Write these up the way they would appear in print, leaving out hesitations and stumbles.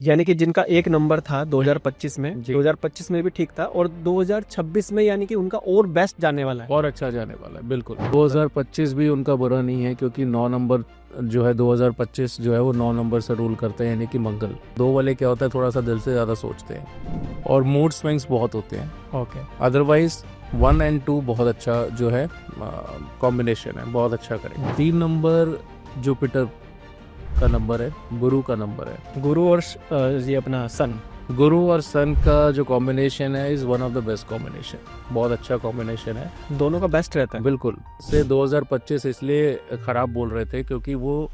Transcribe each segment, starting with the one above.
यानी कि जिनका एक नंबर था 2025 में, जी। 2025 में भी ठीक था और 2026 में यानी कि उनका और बेस्ट जाने वाला है। और अच्छा जाने वाला है, बिल्कुल। 2025 भी उनका बुरा नहीं है, क्योंकि 9 नंबर जो है 2025 जो है वो 9 नंबर से रूल करते हैं, यानी कि मंगल। 2 वाले क्या होता है, थोड़ा सा दिल से ज़्यादा सोचते हैं और मूड स्विंग्स बहुत होते हैं। ओके। अदरवाइज 1 एंड 2 बहुत अच्छा जो है कॉम्बिनेशन है, बहुत अच्छा करेंगे। 3 नंबर जुपिटर का नंबर है, गुरु का नंबर है। गुरु और ये अपना सन। गुरु और सन का जो कॉम्बिनेशन है is one of the best combination, बहुत अच्छा कॉम्बिनेशन है, दोनों का बेस्ट रहता है। बिल्कुल। से 2025 इसलिए ख़राब बोल रहे थे क्योंकि वो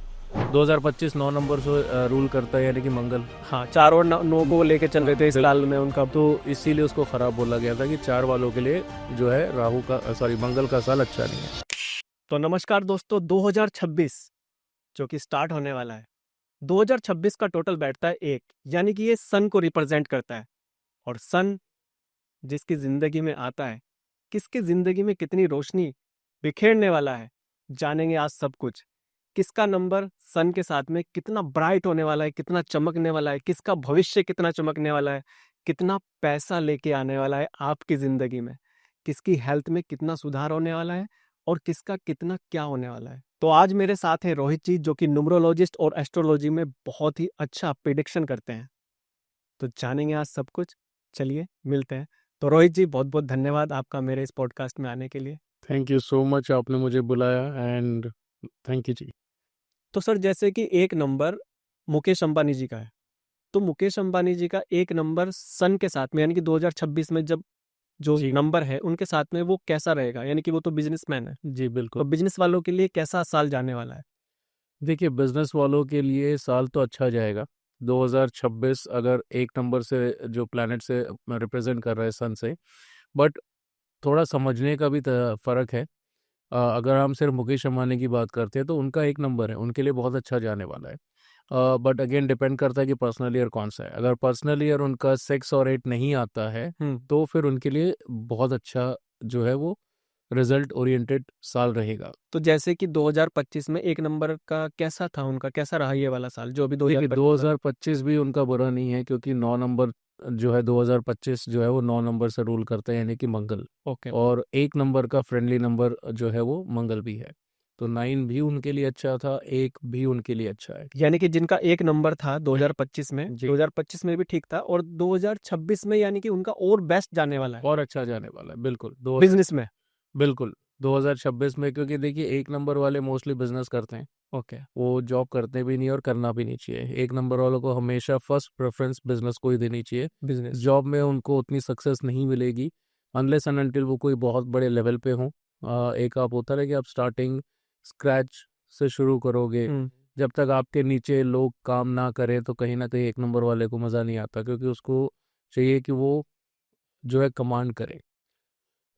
2025 9 नंबर से रूल करता है, यानी कि मंगल। हाँ, 4 और 9 को लेके चल रहे थे इस साल में उनका। तो इसीलिए उसको ख़राब बोला गया था कि 4 वालों के लिए जो है राहु का मंगल का साल अच्छा नहीं है। तो नमस्कार दोस्तों, 2026 जो कि स्टार्ट होने वाला है, 2026 का टोटल बैठता है 1, यानी कि ये सन को रिप्रेजेंट करता है। और सन जिसकी जिंदगी में आता है, किसकी जिंदगी में कितनी रोशनी बिखेरने वाला है, जानेंगे आज सब कुछ। किसका नंबर सन के साथ में कितना ब्राइट होने वाला है, कितना चमकने वाला है, किसका भविष्य कितना चमकने वाला है, कितना पैसा लेके आने वाला है आपकी जिंदगी में, किसकी हेल्थ में कितना सुधार होने वाला है और किसका कितना क्या होने वाला है। तो आज मेरे साथ है रोहित जी, जो कि न्यूमरोलॉजिस्ट और एस्ट्रोलॉजी में बहुत ही अच्छा प्रिडिक्शन करते हैं। तो जानेंगे आज सब कुछ। चलिए मिलते हैं। तो रोहित जी, बहुत बहुत धन्यवाद आपका मेरे इस पॉडकास्ट में आने के लिए। थैंक यू सो मच, आपने मुझे बुलाया, एंड थैंक यू जी। तो सर, जैसे कि एक नंबर मुकेश अंबानी जी का है, तो मुकेश अंबानी जी का एक नंबर सन के साथ में, यानी कि 2026 में जब जो जी। नंबर है उनके साथ में, वो कैसा रहेगा? यानी कि वो तो बिजनेसमैन है, जी, बिल्कुल। तो बिजनेस वालों के लिए कैसा साल जाने वाला है? देखिए, बिजनेस वालों के लिए साल तो अच्छा जाएगा। 2026 अगर एक नंबर से जो प्लैनेट से रिप्रेजेंट कर रहा है सन से, बट थोड़ा समझने का भी फ़र्क है। अगर हम सिर्फ मुकेश अंबानी की बात करते हैं तो उनका एक नंबर है, उनके लिए बहुत अच्छा जाने वाला है। बट अगेन डिपेंड करता है कि पर्सनल ईयर कौन सा है। अगर पर्सनल ईयर उनका 6 और 8 नहीं आता है तो फिर उनके लिए बहुत अच्छा जो है वो रिजल्ट ओरिएंटेड साल रहेगा। तो जैसे कि 2025 में एक नंबर का कैसा था, उनका कैसा रहा ये वाला साल, जो अभी देखिए, 2025 2025 भी उनका बुरा नहीं है, क्योंकि 9 नंबर जो है 2025 जो है वो 9 नंबर से रूल करता है, यानी कि मंगल। ओके। और एक नंबर का फ्रेंडली नंबर जो है वो मंगल भी है, तो 9 भी उनके लिए अच्छा था, 1 भी उनके लिए अच्छा है। यानी कि जिनका एक नंबर था 2025 में, जी। 2025 में भी ठीक था और 2026 में यानी कि उनका और बेस्ट जाने वाला है और अच्छा जाने वाला है, बिल्कुल। दो बिजनेस में। बिल्कुल 2026 में, क्योंकि देखिए एक नंबर वाले मोस्टली बिजनेस करते हैं, ओके। वो जॉब करते भी नहीं और करना भी नहीं चाहिए। एक नंबर वालों को हमेशा फर्स्ट प्रेफरेंस बिजनेस को ही देनी चाहिए। बिजनेस। जॉब में उनको उतनी सक्सेस नहीं मिलेगी अनलेस एंड अनटिल वो कोई बहुत बड़े लेवल पे हों। एक आप होता है कि आप स्टार्टिंग स्क्रैच से शुरू करोगे, जब तक आपके नीचे लोग काम ना करें तो कहीं ना कहीं एक नंबर वाले को मज़ा नहीं आता, क्योंकि उसको चाहिए कि वो जो है कमांड करे,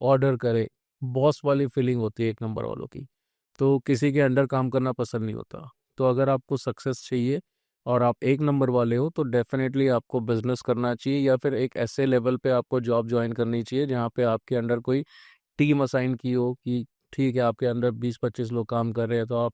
ऑर्डर करे। बॉस वाली फीलिंग होती है एक नंबर वालों की, तो किसी के अंडर काम करना पसंद नहीं होता। तो अगर आपको सक्सेस चाहिए और आप एक नंबर वाले हो तो डेफिनेटली आपको बिजनेस करना चाहिए, या फिर एक ऐसे लेवल पे आपको जॉब ज्वाइन करनी चाहिए जहाँ पे आपके अंडर कोई टीम असाइन की हो, कि ठीक है आपके अंडर 20-25 लोग काम कर रहे हैं, तो आप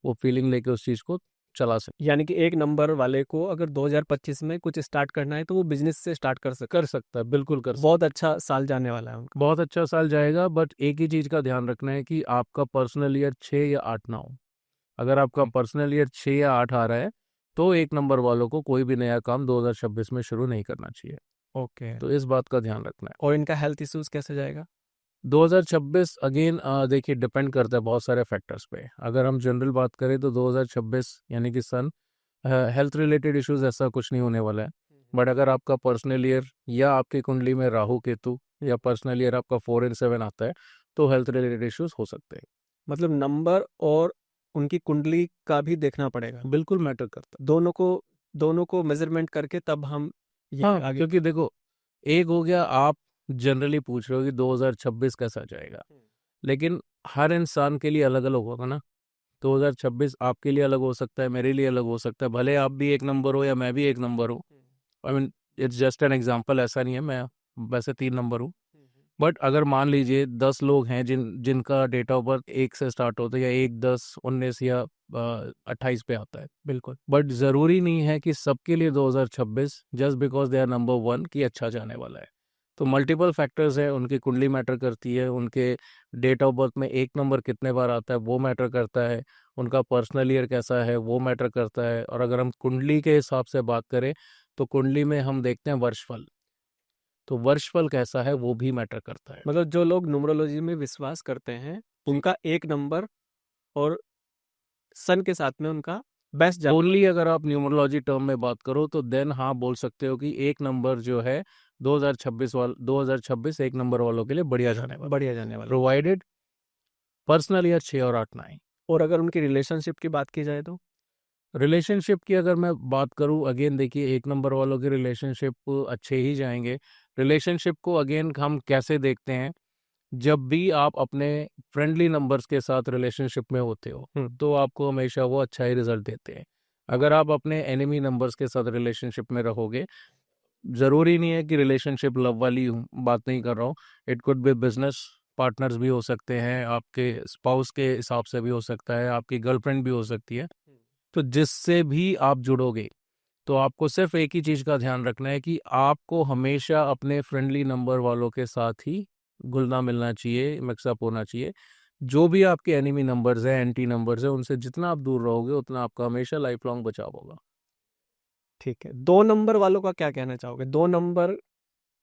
वो फीलिंग लेके उस चीज़ को चला सकते। यानी कि एक नंबर वाले को अगर 2025 में कुछ स्टार्ट करना है तो वो बिजनेस से स्टार्ट कर सकता कर सकता है, बिल्कुल कर है। सकता बहुत अच्छा साल जाने वाला है उनका। है। बहुत अच्छा साल जाएगा, बट एक ही चीज़ का ध्यान रखना है कि आपका पर्सनल ईयर 6 या 8 ना हो। अगर आपका पर्सनल ईयर 6 या 8 आ रहा है तो एक नंबर वालों को कोई भी नया काम 2026 में शुरू नहीं करना चाहिए। ओके। तो इस बात का ध्यान रखना है। और इनका हेल्थ इश्यूज कैसे जाएगा? 2026 अगेन देखिए डिपेंड करता है बहुत सारे फैक्टर्स पे। अगर हम जनरल बात करें तो 2026 यानी कि सन हेल्थ रिलेटेड इश्यूज ऐसा कुछ नहीं होने वाला है। बट अगर आपका पर्सनल ईयर या आपकी कुंडली में राहु केतु या पर्सनल ईयर आपका 4 एंड 7 आता है तो हेल्थ रिलेटेड इश्यूज हो सकते हैं। मतलब नंबर और उनकी कुंडली का भी देखना पड़ेगा। बिल्कुल मैटर करता दोनों को मेजरमेंट करके तब हम है। ये हाँ, आगे। क्योंकि देखो, एक हो गया आप जनरली पूछ रहे हो कि 2026 कैसा जाएगा, लेकिन हर इंसान के लिए अलग अलग होगा ना। 2026 आपके लिए अलग हो सकता है, मेरे लिए अलग हो सकता है, भले आप भी एक नंबर हो या मैं भी एक नंबर हूँ। I mean it's just an example, ऐसा नहीं है मैं वैसे 3 नंबर हूँ। बट अगर मान लीजिए 10 लोग हैं जिनका डेट ऑफ बर्थ 1 से स्टार्ट होता है, या 1, 10, 19 या 28 पे आता है, बिल्कुल। बट ज़रूरी नहीं है कि सबके लिए 2026 just because they are number 1 की अच्छा जाने वाला है। तो मल्टीपल फैक्टर्स है, उनकी कुंडली मैटर करती है, उनके डेट ऑफ बर्थ में 1 नंबर कितने बार आता है वो मैटर करता है, उनका पर्सनल ईयर कैसा है वो मैटर करता है। और अगर हम कुंडली के हिसाब से बात करें तो कुंडली में हम देखते हैं वर्षफल, तो वर्षफल कैसा है वो भी मैटर करता है। मतलब जो लोग न्यूमरोलॉजी में विश्वास करते हैं उनका 1 नंबर और सन के साथ में उनका बेस्ट जा ओनली अगर आप न्यूमरोलॉजी टर्म में बात करो तो देन हाँ बोल सकते हो कि 1 नंबर जो है 2026 1 नंबर वालों के लिए बढ़िया जाने वाला, बढ़िया जाने वाला। प्रोवाइडेड पर्सनल ईयर 6 और 8, 9। और अगर उनकी रिलेशनशिप की बात की जाए तो रिलेशनशिप की अगर मैं बात करूं, अगेन देखिए 1 नंबर वालों के रिलेशनशिप अच्छे ही जाएंगे। रिलेशनशिप को अगेन हम कैसे देखते हैं, जब भी आप अपने फ्रेंडली नंबर्स के साथ रिलेशनशिप में होते हो तो आपको हमेशा वो अच्छा ही रिजल्ट देते हैं। अगर आप अपने एनिमी नंबर्स के साथ रिलेशनशिप में रहोगे, ज़रूरी नहीं है कि रिलेशनशिप लव वाली बात नहीं कर रहा हूँ, it could be business partners भी हो सकते हैं, आपके स्पाउस के हिसाब से भी हो सकता है, आपकी गर्लफ्रेंड भी हो सकती है। तो जिससे भी आप जुड़ोगे तो आपको सिर्फ एक ही चीज़ का ध्यान रखना है कि आपको हमेशा अपने फ्रेंडली नंबर वालों के साथ ही घुलना मिलना चाहिए, मिक्सअप होना चाहिए। जो भी आपके एनिमी नंबर्स हैं, एंटी नंबर्स हैं, उनसे जितना आप दूर रहोगे उतना आपका हमेशा लाइफ लॉन्ग बचाव होगा। ठीक है। 2 नंबर वालों का क्या कहना चाहोगे? 2 नंबर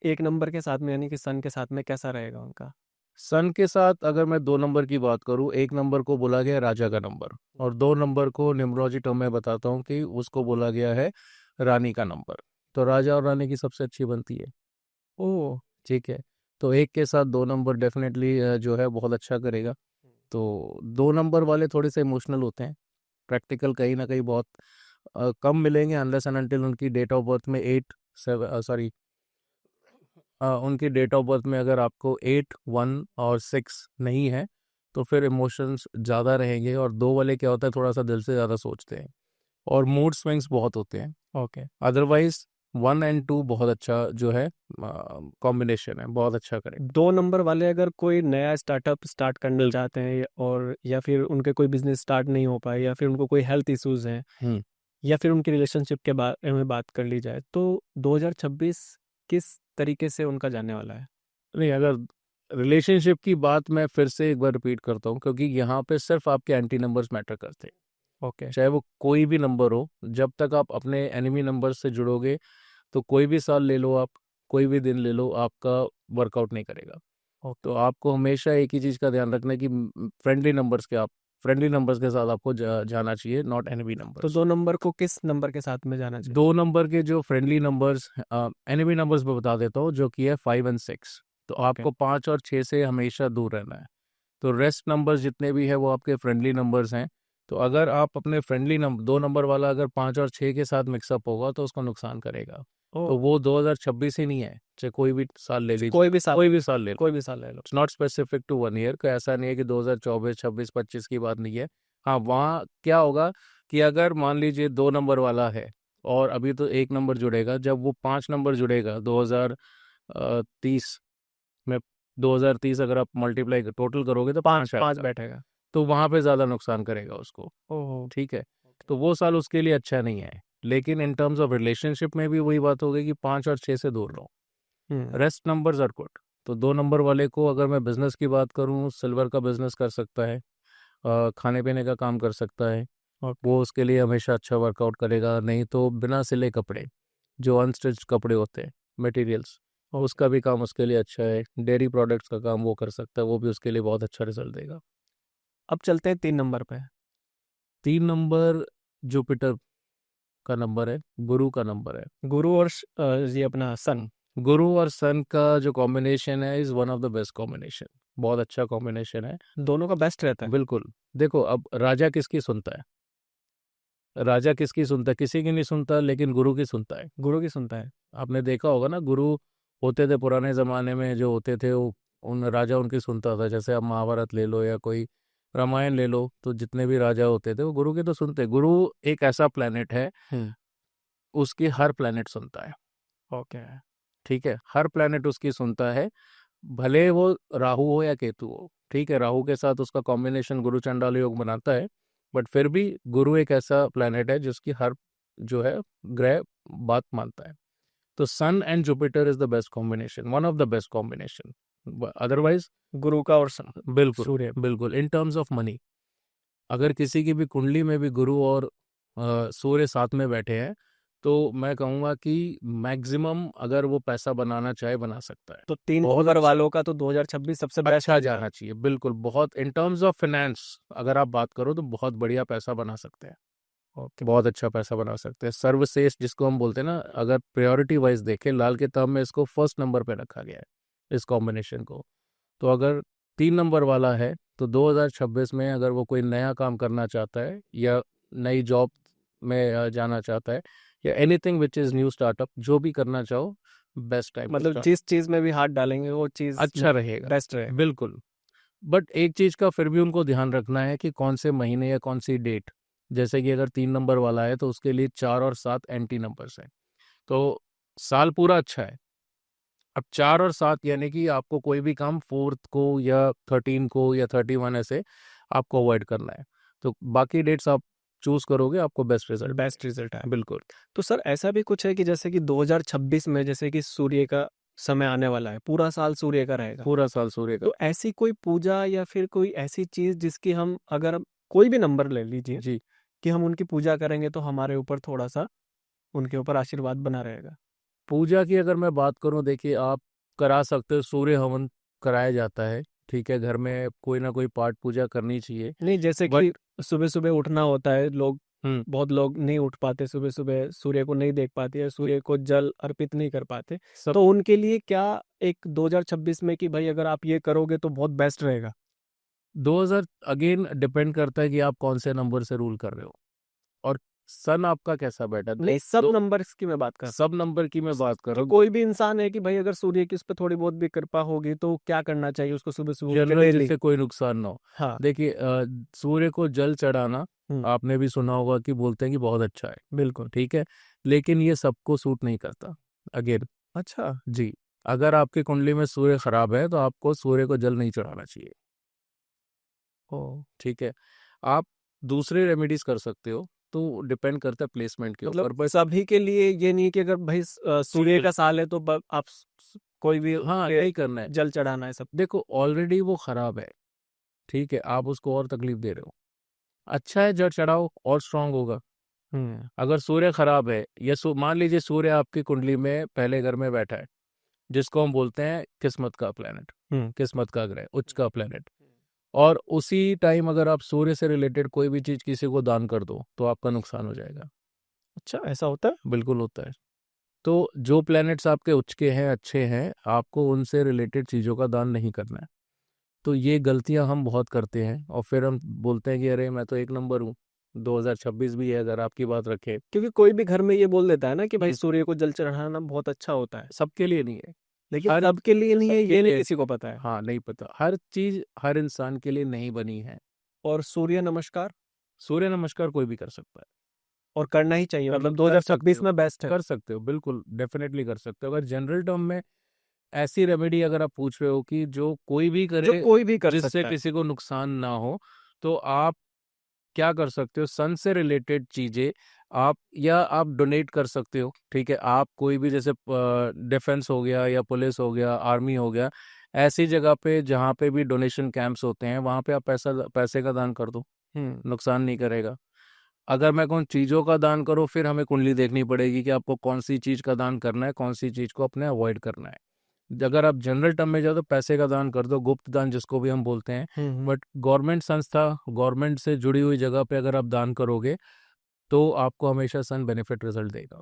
1 नंबर के साथ में यानी कि सन के साथ में कैसा रहेगा उनका? सन के साथ अगर मैं 2 नंबर की बात करूं, 1 नंबर को बोला गया राजा का नंबर, और 2 नंबर को न्यूमरोलॉजी टर्म में बताता हूं कि उसको बोला गया है रानी का नंबर। तो राजा और रानी की सबसे अच्छी बनती है। ओह! ठीक है, तो 1 के साथ 2 नंबर डेफिनेटली जो है बहुत अच्छा करेगा। तो 2 नंबर वाले थोड़े से इमोशनल होते हैं, प्रैक्टिकल कहीं ना कहीं बहुत कम मिलेंगे, अनलेस एंड अनटिल उनकी डेट ऑफ बर्थ में 8 7 सॉरी उनकी डेट ऑफ बर्थ में अगर आपको 8, 1 और 6 नहीं है तो फिर इमोशंस ज़्यादा रहेंगे। और 2 वाले क्या होता है, थोड़ा सा दिल से ज़्यादा सोचते हैं और मूड स्विंग्स बहुत होते हैं। ओके। अदरवाइज 1 एंड 2 बहुत अच्छा जो है कॉम्बिनेशन है, बहुत अच्छा करेगा। 2 नंबर वाले अगर कोई नया स्टार्टअप स्टार्ट करना चाहते हैं और या फिर उनके कोई बिजनेस स्टार्ट नहीं हो पाए या फिर उनको कोई हेल्थ इश्यूज हैं या फिर उनकी रिलेशनशिप के बारे में बात कर ली जाए तो 2026 किस तरीके से उनका जाने वाला है? नहीं, अगर रिलेशनशिप की बात मैं फिर से एक बार रिपीट करता हूँ, क्योंकि यहाँ पे सिर्फ आपके एंटी नंबर्स मैटर करते हैं। ओके। चाहे वो कोई भी नंबर हो, जब तक आप अपने एनिमी नंबर से जुड़ोगे तो कोई भी साल ले लो, आप कोई भी दिन ले लो, आपका वर्कआउट नहीं करेगा। तो आपको हमेशा एक ही चीज़ का ध्यान रखना है कि फ्रेंडली नंबर्स के साथ आपको जाना चाहिए, नॉट एनिमी तो नंबर्स। 2 नंबर को किस नंबर के साथ में जाना चाहिए? 2 नंबर के जो फ्रेंडली नंबर्स, एनिमी नंबर्स मैं बता देता हूँ, जो कि है 5 एंड 6। तो आपको 5 और 6 से हमेशा दूर रहना है। तो रेस्ट नंबर्स जितने भी है वो आपके फ्रेंडली नंबर्स हैं। तो अगर आप अपने फ्रेंडली नंबर 2 नंबर वाला अगर 5 और 6 के साथ मिक्सअप होगा तो उसको नुकसान करेगा। तो वो 2026 ही नहीं है, चाहे कोई भी साल ले लीजिए, कोई भी साल ले लो। कोई भी साल ले लो। It's not specific to 1 year, कोई ऐसा नहीं है कि 2024, 26, 25 की बात नहीं है। हाँ, वहाँ क्या होगा कि अगर मान लीजिए 2 नंबर वाला है और अभी तो 1 नंबर जुड़ेगा, जब वो 5 नंबर जुड़ेगा 2030 में, 2030 अगर आप मल्टीप्लाई टोटल करोगे तो 5 5 आएगा, बैठेगा। तो वहाँ पे ज़्यादा नुकसान करेगा उसको। ओह! ठीक है, तो वो साल उसके लिए अच्छा नहीं है। लेकिन इन टर्म्स ऑफ रिलेशनशिप में भी वही बात हो गई कि 5 और 6 से दूर रहो, रेस्ट नंबर्स आर गुड। तो 2 नंबर वाले को अगर मैं बिजनेस की बात करूँ, सिल्वर का बिजनेस कर सकता है, खाने पीने का काम कर सकता है, वो उसके लिए हमेशा अच्छा वर्कआउट करेगा। नहीं तो बिना सिले कपड़े, जो अनस्टिच्ड कपड़े होते हैं, मटेरियल्स, उसका भी काम उसके लिए अच्छा है। डेयरी प्रोडक्ट्स का काम वो कर सकता है, वो भी उसके लिए बहुत अच्छा रिजल्ट देगा। अब चलते हैं 3 नंबर पे। 3 नंबर जुपिटर का नंबर है, गुरु का नंबर है। गुरु और ये अपना सन। गुरु और सन का जो कॉम्बिनेशन है is one of the best combination, बहुत अच्छा कॉम्बिनेशन है। दोनों का बेस्ट रहता है। बिल्कुल। देखो, अब राजा किसकी सुनता है? राजा किसकी सुनता है? किसी की नहीं सुनता, लेकिन गुरु की सुनता है। गुरु की सुनता है। आपने देखा होगा ना, गुरु होते थे पुराने ज़माने में, जो होते थे वो उन राजा उनकी सुनता था। जैसे आप महाभारत ले लो या कोई रामायण ले लो, तो जितने भी राजा होते थे वो गुरु की तो सुनते। गुरु एक ऐसा प्लेनेट है, उसकी हर प्लेनेट सुनता है। ओके। ठीक है, हर प्लेनेट उसकी सुनता है। भले वो राहु हो या केतु हो, ठीक है, राहु के साथ उसका कॉम्बिनेशन गुरु चंडाल योग बनाता है, बट फिर भी गुरु एक ऐसा प्लैनेट है जिसकी हर जो है ग्रह बात मानता है। तो sun and Jupiter is the best combination, one of the best combination. Otherwise गुरु का और बिल्कुल सूर्य। बिल्कुल इन टर्म्स ऑफ मनी, अगर किसी की भी कुंडली में भी गुरु और सूर्य साथ में बैठे हैं तो मैं कहूँगा कि मैक्सिमम अगर वो पैसा बनाना चाहे बना सकता है। तो 3 बहुत नंबर अच्छा- वालों का तो 2026 सबसे बेस्ट अच्छा जाना चाहिए, बिल्कुल। बहुत इन टर्म्स ऑफ फाइनेंस अगर आप बात करो तो बहुत बढ़िया पैसा बना सकते हैं, ओके। बहुत अच्छा पैसा बना सकते हैं। सर्वश्रेष्ठ जिसको हम बोलते हैं ना, अगर प्रायोरिटी वाइज देखें, लाल किताब में इसको फर्स्ट नंबर पे रखा गया है, इस कॉम्बिनेशन को। तो अगर 3 नंबर वाला है तो 2026 में अगर वो कोई नया काम करना चाहता है या नई जॉब में जाना चाहता है या anything which is new startup, जो भी करना चाहो, बेस्ट टाइम मतलब जिस चीज में भी हाथ डालेंगे वो चीज अच्छा रहेगा, बेस्ट रहेगा। बिल्कुल। बट एक चीज का फिर भी उनको ध्यान रखना है कि कौन से महीने या कौन सी डेट, जैसे कि अगर 3 नंबर वाला है तो उसके लिए 4 और 7 एंटी नंबर्स हैं, तो साल पूरा अच्छा है। अब 4 और 7 यानी कि आपको कोई भी काम 4th को या 13 को या 31 ऐसे आपको अवॉइड करना है, तो बाकी डेट्स आप चूज करोगे, आपको बेस्ट रिजल्ट है। बिल्कुल। तो सर ऐसा भी कुछ है कि जैसे कि 2026 में जैसे कि सूर्य का समय आने वाला है, पूरा साल सूर्य का रहेगा, पूरा साल सूर्य का। तो ऐसी कोई पूजा या फिर कोई ऐसी चीज जिसकी हम अगर कोई भी नंबर ले लीजिए जी, कि हम उनकी पूजा करेंगे तो हमारे ऊपर थोड़ा सा उनके ऊपर आशीर्वाद बना रहेगा। पूजा की अगर मैं बात करूं, देखिए आप करा सकते हो, सूर्य हवन कराया जाता है, ठीक है, घर में कोई ना कोई पाठ पूजा करनी चाहिए। नहीं, जैसे बट कि सुबह सुबह उठना होता है, लोग हम्म बहुत लोग नहीं उठ पाते सुबह सुबह, सूर्य को नहीं देख पाते या सूर्य को जल अर्पित नहीं कर पाते, सब तो उनके लिए क्या एक 2026 में कि भाई अगर आप ये करोगे तो बहुत बेस्ट रहेगा। 2000 अगेन डिपेंड करता है कि आप कौन से नंबर से रूल कर रहे हो और सन आपका कैसा बैठा। नहीं, सब नंबर्स की मैं बात कर सब नंबर की मैं बात कर कि रहा हूँ। कोई भी इंसान है कि भाई अगर सूर्य की उस पर थोड़ी बहुत भी कृपा होगी तो क्या करना चाहिए उसको सुबह सुबह उठ के जनरल डेली। जिससे कोई नुकसान ना हो। हाँ। देखिए सूर्य को जल चढ़ाना आपने भी सुना होगा कि बोलते हैं कि बहुत अच्छा है, बिल्कुल। ठीक है, लेकिन ये सबको सूट नहीं करता। अगेन अच्छा। जी, अगर आपकी कुंडली में सूर्य खराब है तो आपको सूर्य को जल नहीं चढ़ाना चाहिए, ओ। ठीक है। आप दूसरे रेमेडीज कर सकते हो, तो डिपेंड करता है प्लेसमेंट के ऊपर। मतलब बट सभी के लिए ये नहीं कि अगर भाई सूर्य का साल है तो आप कोई भी हाँ, पे नहीं करना है। जल चढ़ाना है सब। देखो ऑलरेडी वो खराब है, ठीक है, आप उसको और तकलीफ दे रहे हो। अच्छा है, जड़ चढ़ाओ और स्ट्रांग होगा। अगर सूर्य खराब है या मान लीजिए सूर्य आपकी कुंडली में पहले घर में बैठा है, जिसको हम बोलते हैं किस्मत का प्लेनेट, किस्मत का ग्रह, उच्च का प्लेनेट, और उसी टाइम अगर आप सूर्य से रिलेटेड कोई भी चीज किसी को दान कर दो तो आपका नुकसान हो जाएगा। अच्छा, ऐसा होता है। बिल्कुल होता है। तो जो प्लैनेट्स आपके उच्च के हैं, अच्छे हैं, आपको उनसे रिलेटेड चीज़ों का दान नहीं करना है। तो ये गलतियां हम बहुत करते हैं और फिर हम बोलते हैं कि अरे मैं तो 1 नंबर हूँ। 2026 भी है अगर आपकी बात रखें। क्योंकि कोई भी घर में ये बोल देता है ना कि भाई सूर्य को जल चढ़ाना बहुत अच्छा होता है, सबके लिए नहीं है, लेकिन हर सबके लिए नहीं है, सबके ये नहीं लिए किसी को पता है। हाँ नहीं पता, हर चीज हर इंसान के लिए नहीं बनी है। और सूर्य नमस्कार सूर्य नमस्कार कोई भी कर सकता है, और करना ही चाहिए, मतलब कर सकते 2026 हो, में बेस्ट है। कर सकते हो, बिल्कुल डेफिनेटली कर सकते हो। अगर जनरल टर्म में ऐसी रेमेडी अगर आप पूछ रहे हो कि जो कोई भी जो करे कोई भी कर जिससे सकता है। किसी को नुकसान ना हो, तो आप क्या कर सकते हो, सन से रिलेटेड चीजें आप, या आप डोनेट कर सकते हो, ठीक है। आप कोई भी जैसे डिफेंस हो गया या पुलिस हो गया, आर्मी हो गया, ऐसी जगह पे जहाँ पे भी डोनेशन कैंप्स होते हैं वहाँ पे आप पैसे का दान कर दो, नुकसान नहीं करेगा। अगर मैं कौन चीज़ों का दान करो, फिर हमें कुंडली देखनी पड़ेगी कि आपको कौन सी चीज़ का दान करना है, कौन सी चीज़ को अपने अवॉइड करना है। अगर आप जनरल टर्म में जाओ तो पैसे का दान कर दो, गुप्त दान जिसको भी हम बोलते हैं। बट गवर्नमेंट संस्था, गवर्नमेंट से जुड़ी हुई जगह पे अगर आप दान करोगे तो आपको हमेशा सन बेनिफिट रिजल्ट देगा,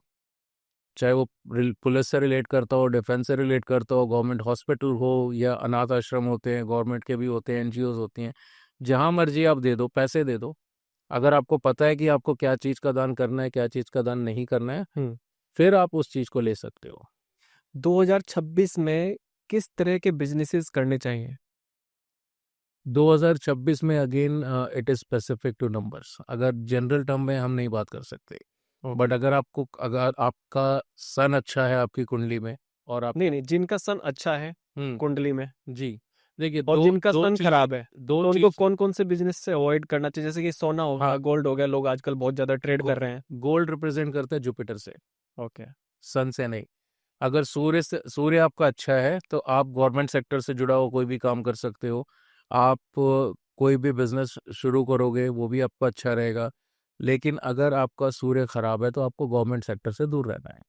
चाहे वो पुलिस से रिलेट करता हो, डिफेंस से रिलेट करता हो, गवर्नमेंट हॉस्पिटल हो या अनाथ आश्रम होते हैं, गवर्नमेंट के भी होते हैं, एनजीओज होती हैं, जहाँ मर्जी आप दे दो, पैसे दे दो। अगर आपको पता है कि आपको क्या चीज़ का दान करना है, क्या चीज़ का दान नहीं करना है, फिर आप उस चीज़ को ले सकते हो। 2026 में किस तरह के बिजनेसेस करने चाहिए? 2026 में again it is specific two numbers, अगर जनरल टर्म में हम नहीं बात कर सकते। बट अगर आपका सन अच्छा है आपकी कुंडली में और आप नहीं जिनका सन अच्छा है कुंडली में जी देखिए और दो जिनका दो सन चीज खराब है दो तो उनको चीज कौन कौन से बिजनेस से अवॉइड करना चाहिए, जैसे कि सोना हो गया, हाँ गोल्ड हो गया, लोग आजकल बहुत ज्यादा ट्रेड कर रहे हैं। गोल्ड रिप्रेजेंट करता है जुपिटर से, ओके। सन से नहीं। अगर सूर्य आपका अच्छा है तो आप गवर्नमेंट सेक्टर से जुड़ा हुआ कोई भी काम कर सकते हो। आप कोई भी बिजनेस शुरू करोगे वो भी आपका अच्छा रहेगा। लेकिन अगर आपका सूर्य खराब है तो आपको गवर्नमेंट सेक्टर से दूर रहना है।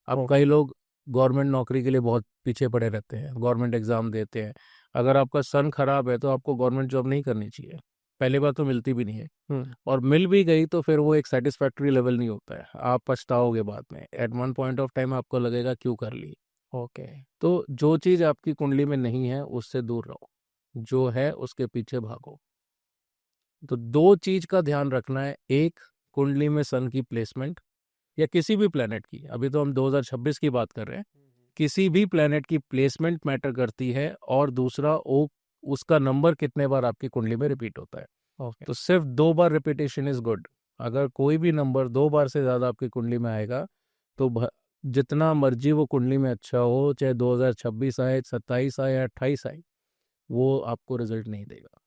अब कई लोग गवर्नमेंट नौकरी के लिए बहुत पीछे पड़े रहते हैं, गवर्नमेंट एग्जाम देते हैं। अगर आपका सन खराब है तो आपको गवर्नमेंट जॉब नहीं करनी चाहिए। पहली बार तो मिलती भी नहीं है, और मिल भी गई तो फिर वो एक सेटिस्फैक्ट्री लेवल नहीं होता है, आप पछताओगे बाद में। At one point of time आपको लगेगा क्यों कर ली। ओके। तो जो चीज़ आपकी कुंडली में नहीं है उससे दूर रहो, जो है उसके पीछे भागो। तो दो चीज का ध्यान रखना है, एक कुंडली में सन की प्लेसमेंट या किसी भी प्लेनेट की, अभी तो हम 2026 की बात कर रहे हैं, किसी भी प्लेनेट की प्लेसमेंट मैटर करती है। और दूसरा वो उसका नंबर कितने बार आपकी कुंडली में रिपीट होता है। ओके। तो सिर्फ 2 बार रिपीटेशन इज गुड। अगर कोई भी नंबर 2 बार से ज्यादा आपकी कुंडली में आएगा तो जितना मर्जी वो कुंडली में अच्छा हो, चाहे 2026 आए, 27 आए या 28 आए, वो आपको रिजल्ट नहीं देगा।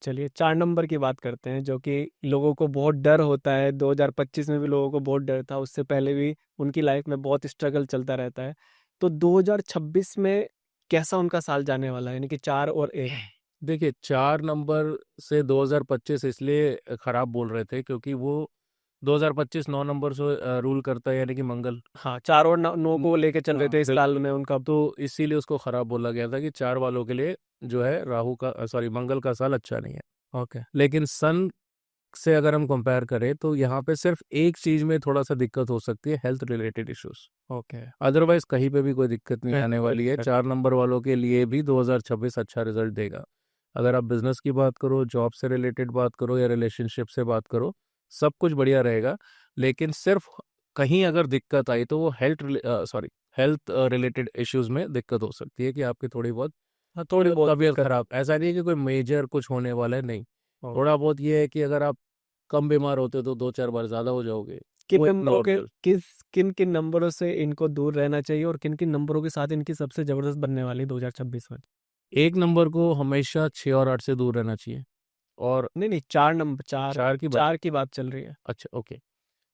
चलिए 4 नंबर की बात करते हैं, जो कि लोगों को बहुत डर होता है। 2025 में भी लोगों को बहुत डर था, उससे पहले भी उनकी लाइफ में बहुत स्ट्रगल चलता रहता है। तो 2026 में कैसा उनका साल जाने वाला है, यानी कि 4 और 1? देखिए 4 नंबर से 2025 इसलिए खराब बोल रहे थे क्योंकि वो 2025 9 नंबर से रूल करता है, यानी कि मंगल। हाँ, 4 और 9 को लेके चल रहे थे इस साल में उनका। तो इसीलिए उसको खराब बोला गया था कि 4 वालों के लिए जो है राहु का सॉरी मंगल का साल अच्छा नहीं है। ओके। लेकिन सन से अगर हम कंपेयर करें तो यहाँ पे सिर्फ एक चीज में थोड़ा सा दिक्कत हो सकती है, health related issues. Okay. Otherwise कहीं पे भी कोई दिक्कत नहीं आने वाली है। 4 नंबर वालों के लिए भी 2026 अच्छा रिजल्ट देगा। अगर आप बिजनेस की बात करो, जॉब से रिलेटेड बात करो या रिलेशनशिप से बात करो, सब कुछ बढ़िया रहेगा। लेकिन सिर्फ कहीं अगर दिक्कत आई तो वो हेल्थ रिलेटेड इश्यूज में दिक्कत हो सकती है कि आपकी थोड़ी बहुत हाँ, थोड़ी बहुत तबीयत दिक्कत। खराब। ऐसा नहीं है कि कोई मेजर कुछ होने वाला है, नहीं। ओके। थोड़ा बहुत ये है कि अगर आप कम बीमार होते हो तो 2-4 बार ज्यादा हो जाओगे। किन वो एक नंबरों के नॉर्मल। किन किन नंबरों से इनको दूर रहना चाहिए और किन किन नंबरों के साथ इनकी सबसे जबरदस्त बनने वाली 2026 में? 1 नंबर को हमेशा 6 और 8 से दूर रहना चाहिए। और नहीं 4 नंबर, 4 4 की बात, 4 की बात चल रही है। अच्छा ओके।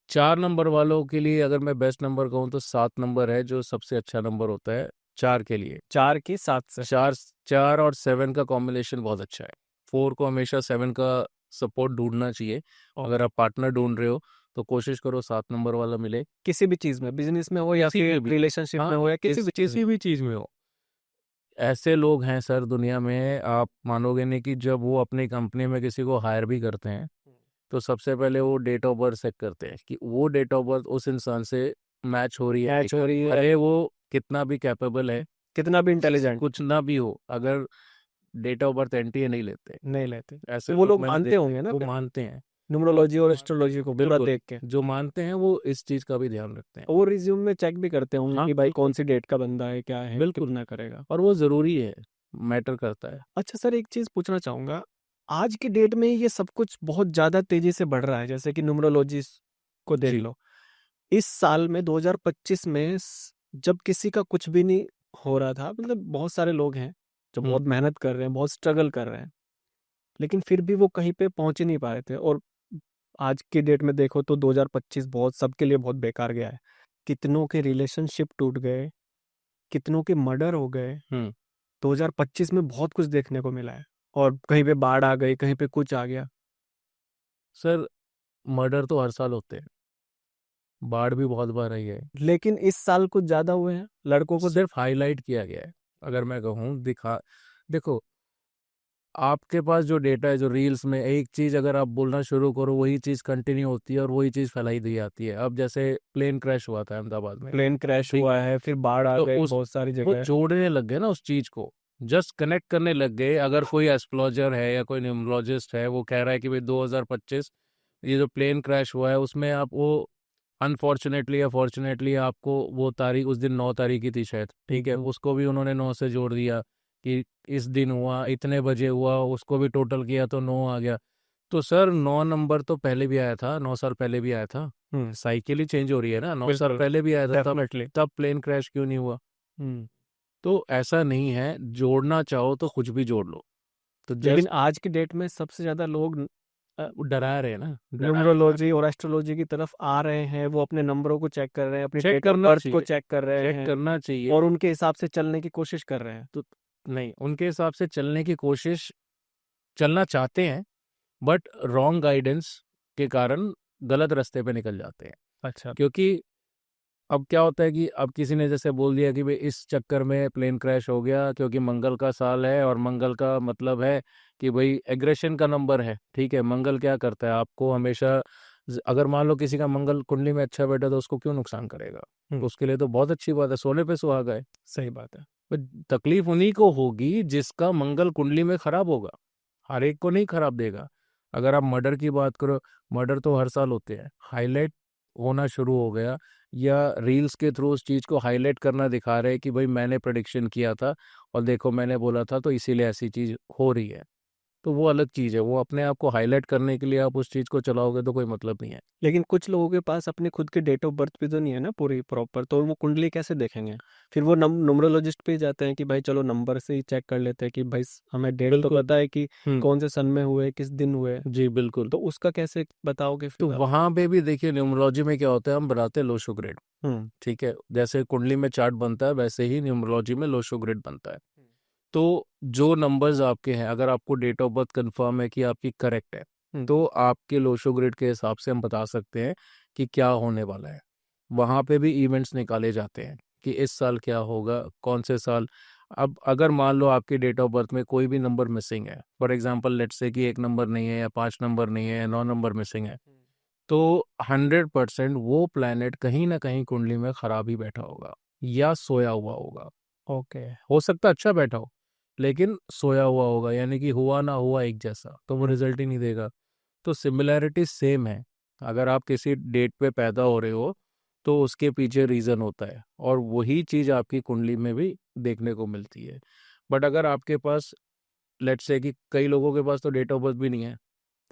4 नंबर वालों के लिए अगर मैं बेस्ट नंबर कहूँ तो 7 नंबर है जो सबसे अच्छा नंबर होता है 4 के लिए। 4 की 7 से। 4 और 7 का कॉम्बिनेशन बहुत अच्छा है। 4 को हमेशा 7 का सपोर्ट ढूंढना चाहिए। अगर आप पार्टनर ढूंढ रहे हो तो कोशिश करो 7 नंबर वाला मिले। किसी भी चीज में, बिजनेस में हो या किसी फिर में भी, रिलेशनशिप हाँ में हो या किसी भी चीज किसी में। भी चीज में हो। ऐसे लोग हैं सर दुनिया में, आप मानोगे नहीं कि जब वो अपनी कंपनी में किसी को हायर भी करते हैं तो सबसे पहले वो डेट ऑफ बर्थ चेक करते हैं कि वो डेट ऑफ बर्थ उस इंसान से मैच हो रही है, मैच हो रही है, भले वो कितना भी कैपेबल है, कितना भी इंटेलिजेंट कुछ ना भी हो, अगर डेट ऑफ बर्थ एंटी है नहीं लेते। नहीं लेते। ऐसे वो लोग मैंने मानते देखे होंगे हैं, ना वो मानते हैं। न्यूमरोलॉजी और एस्ट्रोलॉजी को पूरा बिल्कुल, देख के। जो मानते हैं वो इस चीज का भी ध्यान रखते हैं। वो रिज्यूम में चेक भी करते होंगे हाँ, कि भाई कौन सी डेट का बंदा है, क्या है, बिल्कुल। तुलना करेगा। और वो जरूरी है, मैटर करता है। अच्छा सर, एक चीज पूछना चाहूंगा, आज की डेट में ये सब कुछ बहुत ज्यादा तेजी से बढ़ रहा है, जैसे कि न्यूमरोलॉजी को देख जी। लो। इस साल में 2025 में जब किसी का कुछ भी नहीं हो रहा था, मतलब बहुत सारे लोग हैं जो बहुत मेहनत कर रहे हैं, बहुत स्ट्रगल कर रहे हैं, लेकिन फिर भी वो कहीं पे पहुंच ही नहीं पा रहे थे। और आज की डेट में देखो तो 2025 बहुत सबके लिए बहुत बेकार गया है। कितनों के रिलेशनशिप टूट गए, कितनों के मर्डर हो गए। 2025 में बहुत कुछ देखने को मिला है, और कहीं पे बाढ़ आ गई, कहीं पे कुछ आ गया। सर मर्डर तो हर साल होते हैं, बाढ़ भी बहुत बार आई है, लेकिन इस साल कुछ ज्यादा हुए हैं लड़कों को। सिर्फ हाईलाइट किया गया है। अगर मैं कहूँ देखो, आपके पास जो डेटा है, जो रील्स में एक चीज अगर आप बोलना शुरू करो वही चीज कंटिन्यू होती है और वही चीज फैलाई दी जाती है। अब जैसे प्लेन क्रैश हुआ था अहमदाबाद में, प्लेन क्रैश ठीक, हुआ है, फिर बाढ़ आ तो गई उस बहुत सारी वो जगह। जोड़ने लग गए ना उस चीज को, जस्ट कनेक्ट करने लग गए। अगर कोई एस्ट्रोलॉजर है या कोई न्यूमरोलॉजिस्ट है वो कह रहा है कि भाई 2025 ये जो प्लेन क्रैश हुआ है उसमें आप वो अनफॉर्चुनेटली या फॉर्चुनेटली आपको वो तारीख, उस दिन 9 तारीख की थी शायद, ठीक है, उसको भी उन्होंने 9 से जोड़ दिया कि इस दिन हुआ, इतने बजे हुआ, उसको भी टोटल किया तो 9 आ गया। तो सर 9 नंबर तो पहले भी आया था, 9 साल पहले भी आया था। साइकिल ही चेंज हो रही है ना, 9 साल बिल्कुल, पहले भी आया था, डेफिनेटली। तब प्लेन क्रैश क्यों नहीं हुआ? तो ऐसा नहीं है, जोड़ना चाहो तो कुछ भी जोड़ लो। तो लेकिन आज की डेट में सबसे ज्यादा लोग वो डरा रहे हैं ना, न्यूमरोलॉजी और एस्ट्रोलॉजी की तरफ आ रहे हैं, वो अपने नंबरों को चेक कर रहे हैं, अपनी चेक डेट ऑफ करना बर्थ को चाहिए, चेक कर रहे चेक हैं करना चाहिए। और उनके हिसाब से चलने की कोशिश कर रहे हैं। तो नहीं, उनके हिसाब से चलने की कोशिश चलना चाहते हैं, बट रॉन्ग गाइडेंस के कारण गलत रास्ते पे निकल जाते हैं। अच्छा। क्योंकि अब क्या होता है कि अब किसी ने जैसे बोल दिया कि भाई इस चक्कर में प्लेन क्रैश हो गया क्योंकि मंगल का साल है, और मंगल का मतलब है कि भाई एग्रेशन का नंबर है। ठीक है, मंगल क्या करता है आपको हमेशा, अगर मान लो किसी का मंगल कुंडली में अच्छा बैठा तो उसको क्यों नुकसान करेगा? उसके लिए तो बहुत अच्छी बात है, सोने पे सुहागा है। सही बात है। पर तकलीफ उन्हीं को होगी जिसका मंगल कुंडली में खराब होगा, हर एक को नहीं खराब देगा। अगर आप मर्डर की बात करो, मर्डर तो हर साल होते हैं, हाईलाइट होना शुरू हो गया, या रील्स के थ्रू उस चीज़ को हाईलाइट करना दिखा रहे हैं कि भाई मैंने प्रेडिक्शन किया था और देखो मैंने बोला था तो इसीलिए ऐसी चीज़ हो रही है। तो वो अलग चीज़ है, वो अपने आप को हाईलाइट करने के लिए आप उस चीज़ को चलाओगे तो कोई मतलब नहीं है। लेकिन कुछ लोगों के पास अपनी खुद की डेट ऑफ बर्थ भी तो नहीं है ना पूरी प्रॉपर, तो वो कुंडली कैसे देखेंगे? फिर वो न्यूमरोलॉजिस्ट पे ही जाते हैं कि भाई चलो नंबर से ही चेक कर लेते हैं कि भाई हमें डेट तो बिल्कुल। पता है कि कौन से सन में हुए, किस दिन हुए, जी बिल्कुल। तो उसका कैसे बताओगे तो फिर आप? वहाँ पे भी देखिए न्यूमरोलॉजी में क्या होता है, हम बनाते हैं लोशो ग्रेड। हम्म। ठीक है, जैसे कुंडली में चार्ट बनता है वैसे ही न्यूमरोलॉजी में लोशो ग्रिड बनता है। तो जो नंबर्स आपके हैं, अगर आपको डेट ऑफ बर्थ कंफर्म है कि आपकी करेक्ट है, तो आपके लोशो ग्रिड के हिसाब से हम बता सकते हैं कि क्या होने वाला है। वहाँ पे भी इवेंट्स निकाले जाते हैं कि इस साल क्या होगा, कौन से साल। अब अगर मान लो आपकी डेट ऑफ बर्थ में कोई भी नंबर मिसिंग है, फॉर एग्जांपल लेट्स से कि 1 नंबर नहीं है या 5 नंबर नहीं है या 9 नंबर मिसिंग है, तो 100% वो प्लैनेट कहीं ना कहीं कुंडली में खराब ही बैठा होगा या सोया हुआ होगा। ओके। हो सकता है अच्छा बैठा हो, लेकिन सोया हुआ होगा, यानी कि हुआ ना हुआ एक जैसा, तो वो रिजल्ट ही नहीं देगा। तो सिमिलैरिटी सेम है, अगर आप किसी डेट पे पैदा हो रहे हो तो उसके पीछे रीज़न होता है, और वही चीज़ आपकी कुंडली में भी देखने को मिलती है। बट अगर आपके पास लेट्स से कि कई लोगों के पास तो डेट ऑफ बर्थ भी नहीं है,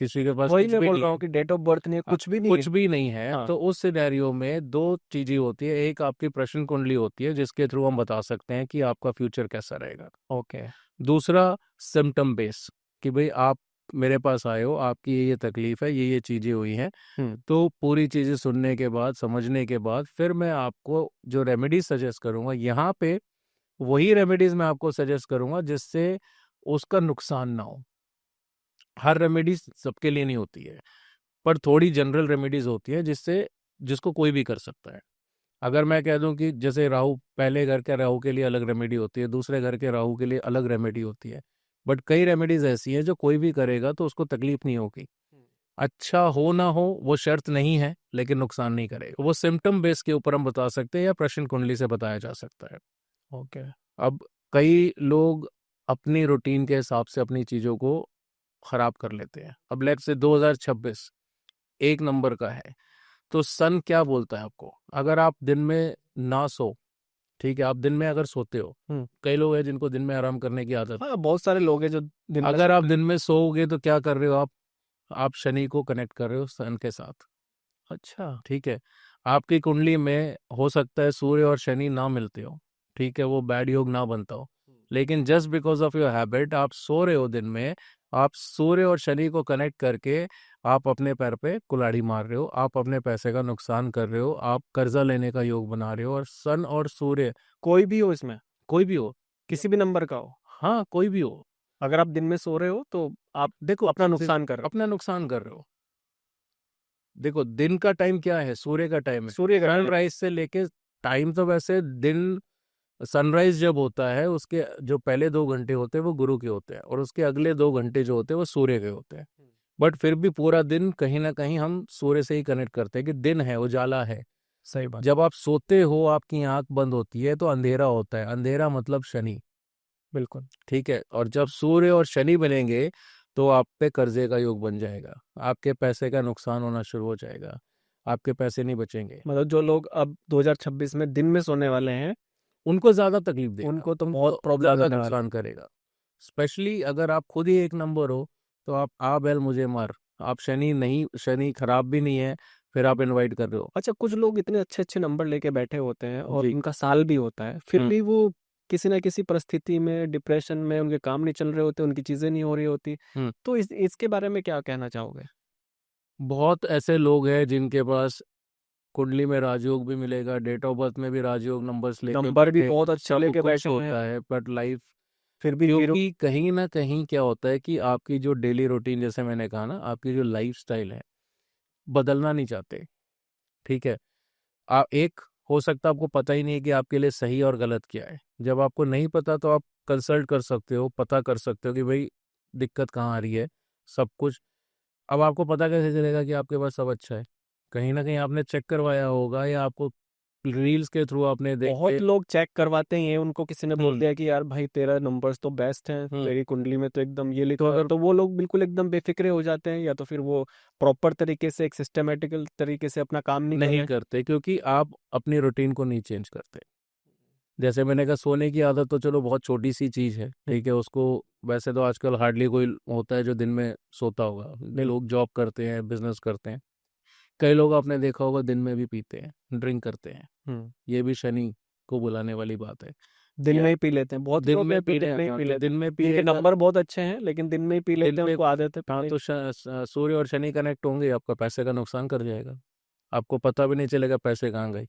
किसी के पास वही कुछ मैं भी बोल नहीं रहा है, हूँ कि डेट ऑफ बर्थ नहीं है, कुछ भी नहीं है। कुछ भी नहीं है, हाँ। तो उस सिनेरियो में दो चीजें होती है। एक आपकी प्रश्न कुंडली होती है जिसके थ्रू हम बता सकते हैं कि आपका फ्यूचर कैसा रहेगा। ओके। दूसरा सिम्टम बेस, कि भाई आप मेरे पास आए हो, आपकी ये तकलीफ है, ये चीजें हुई हैं। तो पूरी चीजें सुनने के बाद, समझने के बाद, फिर मैं आपको जो रेमेडीज सजेस्ट करूंगा, यहाँ पे वही रेमेडीज मैं आपको सजेस्ट करूंगा जिससे उसका नुकसान ना हो। हर रेमेडीज सबके लिए नहीं होती है, पर थोड़ी जनरल रेमेडीज होती है जिसको कोई भी कर सकता है। अगर मैं कह दूं कि जैसे राहु, पहले घर के राहु के लिए अलग रेमेडी होती है, दूसरे घर के राहु के लिए अलग रेमेडी होती है, बट कई रेमेडीज ऐसी हैं जो कोई भी करेगा तो उसको तकलीफ नहीं होगी। अच्छा हो ना हो वो शर्त नहीं है, लेकिन नुकसान नहीं करेगा। वो सिम्टम बेस के ऊपर हम बता सकते हैं या प्रश्न कुंडली से बताया जा सकता है। ओके। अब कई लोग अपनी रूटीन के हिसाब से अपनी चीज़ों को खराब कर लेते हैं। अब लेट्स से 2026 एक नंबर का है, तो सन क्या बोलता है आपको? अगर आप दिन में ना सो, ठीक है, आप दिन में अगर सोते हो, कई लोग हैं जिनको दिन में आराम करने की आदत, हाँ, बहुत सारे लोग हैं जो दिन में अगर आप दिन में सोओगे तो क्या कर रहे हो आप शनि को कनेक्ट कर रहे हो सन के साथ। अच्छा। ठीक है, आपकी कुंडली में हो सकता है सूर्य और शनि ना मिलते हो, ठीक है, वो बैड योग ना बनता हो, लेकिन just because of your habit आप सो रहे हो दिन में, आप सूर्य और शनि को कनेक्ट करके आप अपने पैर पे कुल्हाड़ी मार रहे हो, आप अपने पैसे का नुकसान कर रहे हो, आप कर्जा लेने का योग बना रहे हो। और सन और सूर्य कोई भी हो इसमें, कोई भी हो, किसी भी नंबर का हो, हाँ कोई भी हो, अगर आप दिन में सो रहे हो तो आप देखो अपना नुकसान कर रहे अपना नुकसान कर रहे हो। देखो दिन का टाइम क्या है, सूर्य का टाइम हो। है, सूर्य का time। सनराइज से लेके टाइम तो वैसे दिन, सनराइज जब होता है उसके जो पहले 2 घंटे होते हैं वो गुरु के होते हैं, और उसके अगले 2 घंटे जो होते हैं वो सूर्य के होते हैं। बट फिर भी पूरा दिन कहीं ना कहीं हम सूर्य से ही कनेक्ट करते हैं कि दिन है, उजाला है। सही बात। जब आप सोते हो आपकी आंख बंद होती है तो अंधेरा होता है, अंधेरा मतलब शनि। बिल्कुल। ठीक है, और जब सूर्य और शनि बनेंगे तो आप पे कर्जे का योग बन जाएगा, आपके पैसे का नुकसान होना शुरू हो जाएगा, आपके पैसे नहीं बचेंगे। मतलब जो लोग अब 2026 में दिन में सोने वाले हैं, उनको ज्यादा तकलीफ देगा, उनको तो बहुत उनको प्रॉब्लम ज्यादा करने वाला नुकसान करेगा। स्पेशली अगर आप खुद ही एक नंबर हो तो आप आ बैल मुझे मार, आप शनि नहीं, शनि खराब भी नहीं है, फिर आप इनवाइट कर रहे हो। अच्छा, कुछ लोग इतने अच्छे नंबर लेके बैठे होते हैं और जी। उनका साल भी होता है, फिर हम्म। भी वो किसी ना किसी परिस्थिति में, डिप्रेशन में, उनके काम नहीं चल रहे होते, उनकी चीजें नहीं हो रही होती। हम्म। तो इसके बारे में क्या कहना चाहोगे? बहुत ऐसे लोग हैं जिनके पास कुंडली में राजयोग भी मिलेगा, डेट ऑफ बर्थ में भी राजयोग नंबर्स लेके नंबर भी बैठे, बहुत अच्छे सब लेके कुछ बैठे हैं, होता है, बट लाइफ, फिर भी जीरो। क्योंकि कहीं ना कहीं क्या होता है कि आपकी जो डेली रूटीन, जैसे मैंने कहा ना, आपकी जो लाइफ स्टाइल है, बदलना नहीं चाहते। ठीक है, आप एक, हो सकता है आपको पता ही नहीं कि आपके लिए सही और गलत क्या है। जब आपको नहीं पता तो आप कंसल्ट कर सकते हो, पता कर सकते हो कि भाई दिक्कत कहाँ आ रही है, सब कुछ। अब आपको पता कैसे चलेगा कि आपके पास सब अच्छा है? कहीं ना कहीं आपने चेक करवाया होगा, या आपको रील्स के थ्रू आपने देख बहुत के। लोग चेक करवाते हैं, उनको किसी ने बोल हम्म। दिया कि यार भाई तेरा नंबर्स तो बेस्ट हैं, हम्म। तेरी कुंडली में तो एकदम ये तो लिखा है, अगर तो वो लोग बिल्कुल एकदम बेफिक्रे हो जाते हैं, या तो फिर वो प्रॉपर तरीके से, एक सिस्टमेटिकल तरीके से अपना काम नहीं कर नहीं रहे। करते, क्योंकि आप अपनी रूटीन को नहीं चेंज करते। जैसे मैंने कहा, सोने की आदत तो चलो बहुत छोटी सी चीज़ है, ठीक है, उसको वैसे तो आजकल हार्डली कोई होता है जो दिन में सोता होगा। लोग जॉब करते हैं, बिजनेस करते हैं, कई लोग आपने देखा होगा दिन में भी पीते हैं, ड्रिंक करते हैं। हम्म। ये भी शनि को बुलाने वाली बात है। दिन या में ही पी लेते हैं, बहुत दिन लोग में हैं जो पी दिन रहे में ही हैं, पी तो लेते दिन हैं, में जिनके पिएगा, नंबर बहुत अच्छे हैं लेकिन दिन में ही पी दिन लेते हैं, में, उनको आदत है हाँ, पीने तो सूर्य और शनि कनेक्ट होंगे, आपका पैसे का नुकसान कर जाएगा, आपको पता भी नहीं चलेगा पैसे कहाँ गए।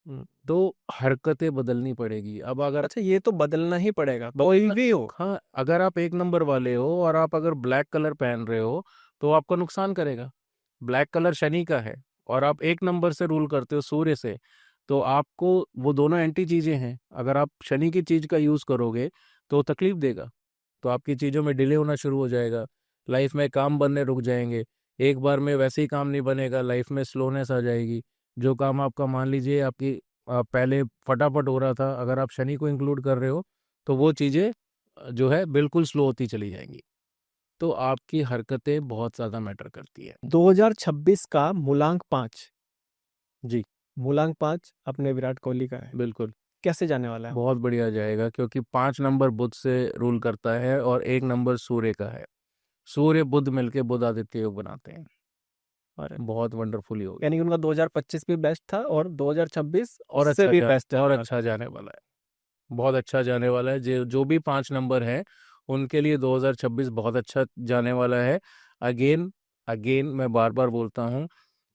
की। तो हरकतें बदलनी पड़ेगी। अब अगर अच्छा, ये तो बदलना ही पड़ेगा, कोई बदलना, भी हो। हाँ, अगर आप एक नंबर वाले हो और आप अगर ब्लैक कलर पहन रहे हो तो आपको नुकसान करेगा। ब्लैक कलर शनि का है और आप एक नंबर से रूल करते हो, सूर्य से, तो आपको वो दोनों एंटी चीजें हैं। अगर आप शनि की चीज का यूज करोगे तो तकलीफ देगा, तो आपकी चीजों में डिले होना शुरू हो जाएगा, लाइफ में काम बनने रुक जाएंगे, एक बार में वैसे ही काम नहीं बनेगा, लाइफ में स्लोनेस आ जाएगी। जो काम आपका, मान लीजिए आपकी पहले फटाफट हो रहा था, अगर आप शनि को इंक्लूड कर रहे हो तो वो चीज़ें जो है बिल्कुल स्लो होती चली जाएंगी। तो आपकी हरकतें बहुत ज़्यादा मैटर करती है। 2026 का मूलांक 5, जी। मूलांक 5 अपने विराट कोहली का है, बिल्कुल। कैसे जाने वाला है वो? बहुत बढ़िया जाएगा, क्योंकि 5 नंबर बुध से रूल करता है और 1 नंबर सूर्य का है। सूर्य बुध मिलके बुध आदित्य योग बनाते हैं, और बहुत वंडरफुल योग है। यानी कि उनका 2025 भी बेस्ट था और 2026 और उससे भी बेस्ट है। और अच्छा जाने वाला है, बहुत अच्छा जाने वाला है। जो जो भी 5 नंबर है उनके लिए 2026 बहुत अच्छा जाने वाला है। अगेन अगेन मैं बार बार बोलता हूँ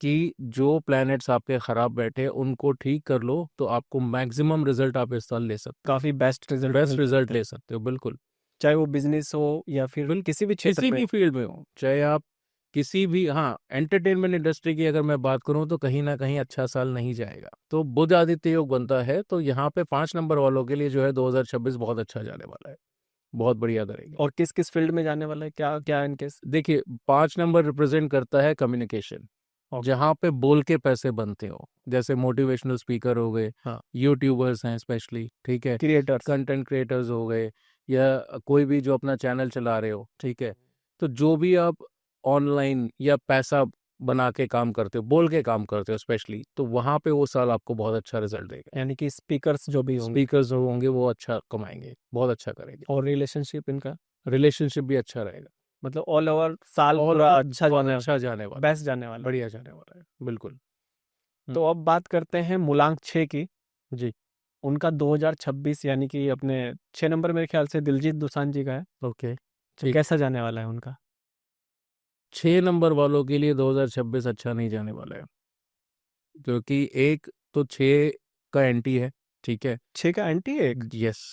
कि जो प्लैनेट्स आपके खराब बैठे उनको ठीक कर लो, तो आपको मैक्सिमम रिजल्ट आप इस साल ले सकते काफी बेस्ट हो, रिजल्ट बेस्ट मिल रिजल्ट सकते हैं, ले सकते हो। बिल्कुल। चाहे वो बिजनेस हो या फिर बिल्कुल, किसी भी क्षेत्र किसी में। भी फील्ड में हो, चाहे आप किसी भी, हाँ, एंटरटेनमेंट इंडस्ट्री की अगर मैं बात करूं तो कहीं ना कहीं अच्छा साल नहीं जाएगा। तो बुध आदित्य योग बनता है, तो यहाँ पे 5 नंबर वालों के लिए जो है 2026 बहुत अच्छा जाने वाला है, बहुत बढ़िया करेंगे। और किस किस फील्ड में जाने वाला है, क्या क्या इनके? देखिए, 5 नंबर रिप्रेजेंट करता है कम्युनिकेशन, ओके। जहाँ पे बोल के पैसे बनते हो, जैसे मोटिवेशनल स्पीकर हो गए, हाँ। यूट्यूबर्स हैं स्पेशली, ठीक है, क्रिएटर्स। कंटेंट क्रिएटर्स हो गए, या कोई भी जो अपना चैनल चला रहे हो, ठीक है। तो जो भी आप ऑनलाइन या पैसा बना के काम करते हो, बोल के काम करते हो स्पेशली, तो वहाँ पे वो साल आपको बहुत अच्छा रिजल्ट देगा। यानी कि स्पीकर्स जो भी होंगे। स्पीकर्स जो होंगे वो अच्छा कमाएंगे, बहुत अच्छा करेंगे। और रिलेशनशिप इनका, रिलेशनशिप भी अच्छा रहेगा। मतलब ऑल ओवर साल ऑल पूरा ओवर अच्छा बहुत जाने, अच्छा जाने वाला, बेस्ट जाने वाला। बढ़िया जाने वाला है, बिल्कुल। तो अब बात करते हैं मूलांक 6 की। जी। उनका 2026 यानी कि अपने 6 नंबर मेरे ख्याल से दिलजीत दोसांझ जी का है, ओके। तो ठीक। कैसा जाने वाला है उनका? 6 नंबर वालों के लिए 2026 अच्छा नहीं जाने वाला है, क्योंकि एक तो 6 का एंटी है, ठीक है। 6 का एंटी एक। यस,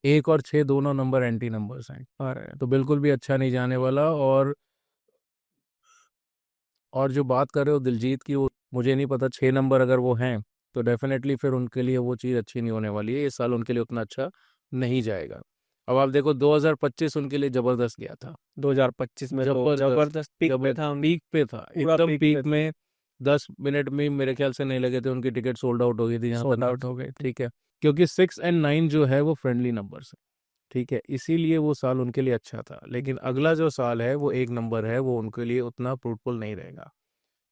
1 और 6 दोनों नंबर एंटी नंबर्स हैं, अरे तो बिल्कुल भी अच्छा नहीं जाने वाला। और जो बात कर रहे हो दिलजीत की, वो मुझे नहीं पता, 6 नंबर अगर वो हैं तो डेफिनेटली फिर उनके लिए वो चीज़ अच्छी नहीं होने वाली है, इस साल उनके लिए उतना अच्छा नहीं जाएगा। अब आप देखो, 2025 उनके लिए जबरदस्त गया था, 2025 में तो जबरदस्त, जबरदस्त पीक पे जबरदस्त था पीक पे था, पूरा एकदम पीक पे पीक में। 10 मिनट में मेरे ख्याल से नहीं लगे थे, उनकी टिकट सोल्ड आउट हो गई थी यहाँ सोल्ड पर, आउट हो गई थी। ठीक है। क्योंकि 6 और 9 जो है वो फ्रेंडली नंबर्स है, ठीक है, इसीलिए वो साल उनके लिए अच्छा था। लेकिन अगला जो साल है वो 1 नंबर है, वो उनके लिए उतना फ्रूटफुल नहीं रहेगा।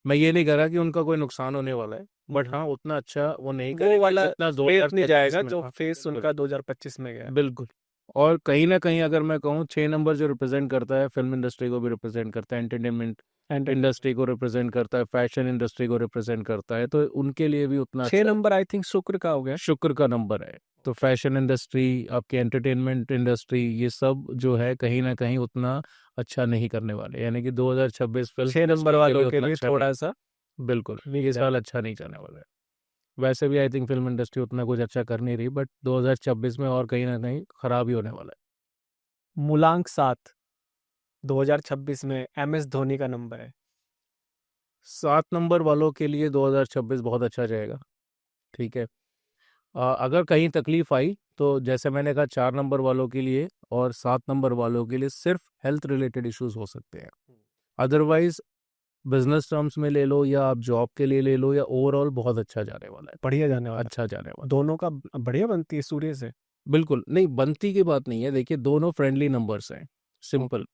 मैं ये नहीं कह रहा कि उनका कोई नुकसान होने वाला है, बट हाँ, उतना अच्छा वो नहीं वो करेगा वाला जितना फेस नहीं 2025 जाएगा में जो था। फेस बिल्कुल, उनका 2025 में गया। बिल्कुल। और कहीं ना कहीं अगर मैं कहूँ 6 नंबर जो रिप्रेजेंट करता है फिल्म इंडस्ट्री को भी रिप्रेजेंट करता है, एंटरटेनमेंट इंडस्ट्री को रिप्रेजेंट करता है, फैशन इंडस्ट्री को रिप्रेजेंट करता है, तो उनके लिए भी उतना 6 नंबर आई थिंक शुक्र का हो गया। शुक्र का नंबर है। तो फैशन इंडस्ट्री, आपकी एंटरटेनमेंट इंडस्ट्री, ये सब जो है कहीं ना कहीं उतना अच्छा नहीं करने वाले, यानी कि 2026 फिल्म 6 नंबर वालों के लिए थोड़ा सा बिल्कुल ये साल अच्छा नहीं जाने वाला है। वैसे भी आई थिंक फिल्म इंडस्ट्री उतना कुछ अच्छा कर नहीं रही, बट 2026 में और कहीं ना कहीं खराब ही होने वाला है। मूलांक 7 2026 में MS धोनी का नंबर है। 7 नंबर वालों के लिए 2026 बहुत अच्छा जाएगा, ठीक है। अगर कहीं तकलीफ आई तो जैसे मैंने कहा 4 नंबर वालों के लिए और 7 नंबर वालों के लिए सिर्फ हेल्थ रिलेटेड इश्यूज हो सकते हैं। अदरवाइज बिजनेस टर्म्स में ले लो या आप जॉब के लिए ले लो, या ओवरऑल बहुत अच्छा जाने वाला है, बढ़िया जाने वाला अच्छा जाने वाला। दोनों का बढ़िया बनती है सूर्य से। बिल्कुल नहीं, बनती की बात नहीं है, देखिए दोनों फ्रेंडली नंबर्स हैं, सिंपल,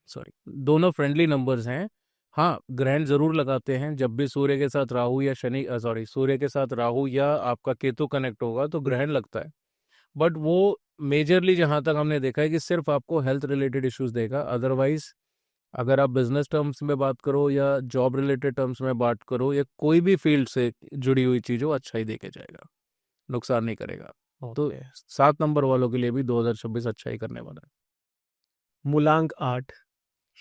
सॉरी, दोनों फ्रेंडली नंबर्स हैं। हाँ, ग्रहण जरूर लगाते हैं जब भी सूर्य के साथ राहु या शनि, सॉरी, सूर्य के साथ राहु या आपका केतु कनेक्ट होगा तो ग्रहण लगता है, बट वो मेजरली जहां तक हमने देखा है कि सिर्फ आपको हेल्थ रिलेटेड इश्यूज देगा। अदरवाइज अगर आप बिजनेस टर्म्स में बात करो या जॉब रिलेटेड टर्म्स में बात करो या कोई भी फील्ड से जुड़ी हुई चीज हो, अच्छा ही देके जाएगा, नुकसान नहीं करेगा। तो 7 नंबर वालों के लिए भी 2026 अच्छा ही करने वाला है। मूलांक 8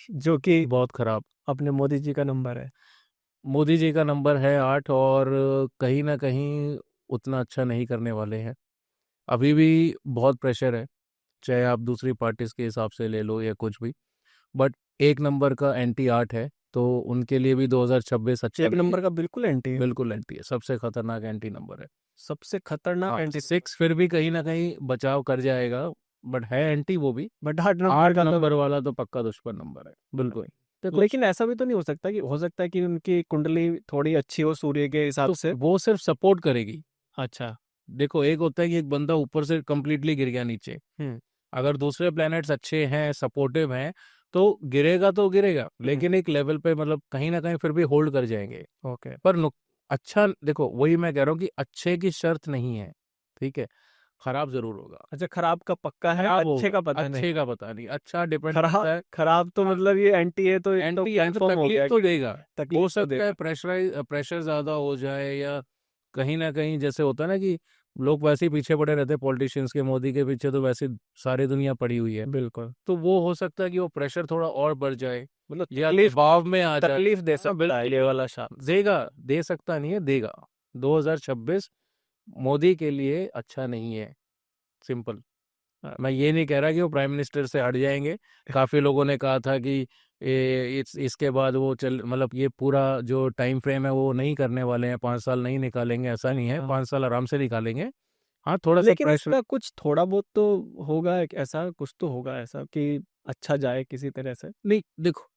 जो कि बहुत खराब, अपने मोदी जी का नंबर है। मोदी जी का नंबर है 8, और कहीं ना कहीं उतना अच्छा नहीं करने वाले हैं। अभी भी बहुत प्रेशर है, चाहे आप दूसरी पार्टीज के हिसाब से ले लो या कुछ भी, बट 1 नंबर का एंटी 8 है, तो उनके लिए भी 2026 अच्छा 1 नंबर का बिल्कुल एंटी है। बिल्कुल एंटी है, सबसे खतरनाक एंटी नंबर है। सबसे खतरनाक एंटी 6 फिर भी कहीं ना कहीं बचाव कर जाएगा, बट है एंटी वो भी। बट 8 8 नंबर नंबर वाला तो पक्का दुश्मन नंबर है, बिल्कुल। तो लेकिन ऐसा भी तो नहीं हो सकता है कि उनकी कुंडली थोड़ी अच्छी हो सूर्य के हिसाब तो से। वो सिर्फ सपोर्ट करेगी। अच्छा। देखो, एक होता है कि एक बंदा ऊपर से कंप्लीटली गिर गया नीचे, अगर दूसरे प्लैनेट्स अच्छे हैं, सपोर्टिव हैं, तो गिरेगा तो गिरेगा, लेकिन एक लेवल पे मतलब कहीं ना कहीं फिर भी होल्ड कर जाएंगे। ओके। पर अच्छा, देखो वही मैं कह रहा हूँ कि अच्छे की शर्त नहीं है, ठीक है, खराब जरूर होगा। अच्छा, खराब का पक्का है, खराब अच्छे होगा, का पता नहीं। अच्छे का पता नहीं, अच्छा डिपेंड करता है। खराब तो मतलब ये एंटी है तो एंटी तो कंफर्म हो तकलीफ गया तो कि देगा, तकलीफ हो तो सकता है प्रेशर ज्यादा हो जाए, या कहीं ना कहीं जैसे होता है ना कि लोग वैसे ही पीछे पड़े रहते हैं पॉलिटिशियंस के, मोदी के पीछे तो वैसे सारी दुनिया पड़ी हुई है, बिल्कुल। तो वो हो सकता है कि वो प्रेशर थोड़ा और बढ़ जाए, मतलब या दबाव में आ जाए। तकलीफ दे हाँ, सकता है बिल्कुल ये वाला शाप। देगा, दे सकता नहीं है, देगा। 2026 मोदी के लिए अच्छा नहीं है, सिंपल। मैं ये नहीं कह रहा कि वो प्राइम मिनिस्टर से हट जाएंगे। काफी लोगों ने कहा था कि इसके बाद वो मतलब ये पूरा जो टाइम फ्रेम है वो नहीं करने वाले हैं, 5 साल नहीं निकालेंगे, ऐसा नहीं है, 5 साल आराम से निकालेंगे। हाँ, थोड़ा सा लेकिन प्रेशर, इसका कुछ थोड़ा बहुत तो होगा, ऐसा कुछ तो होगा ऐसा कि अच्छा जाए किसी तरह से। नहीं देखो,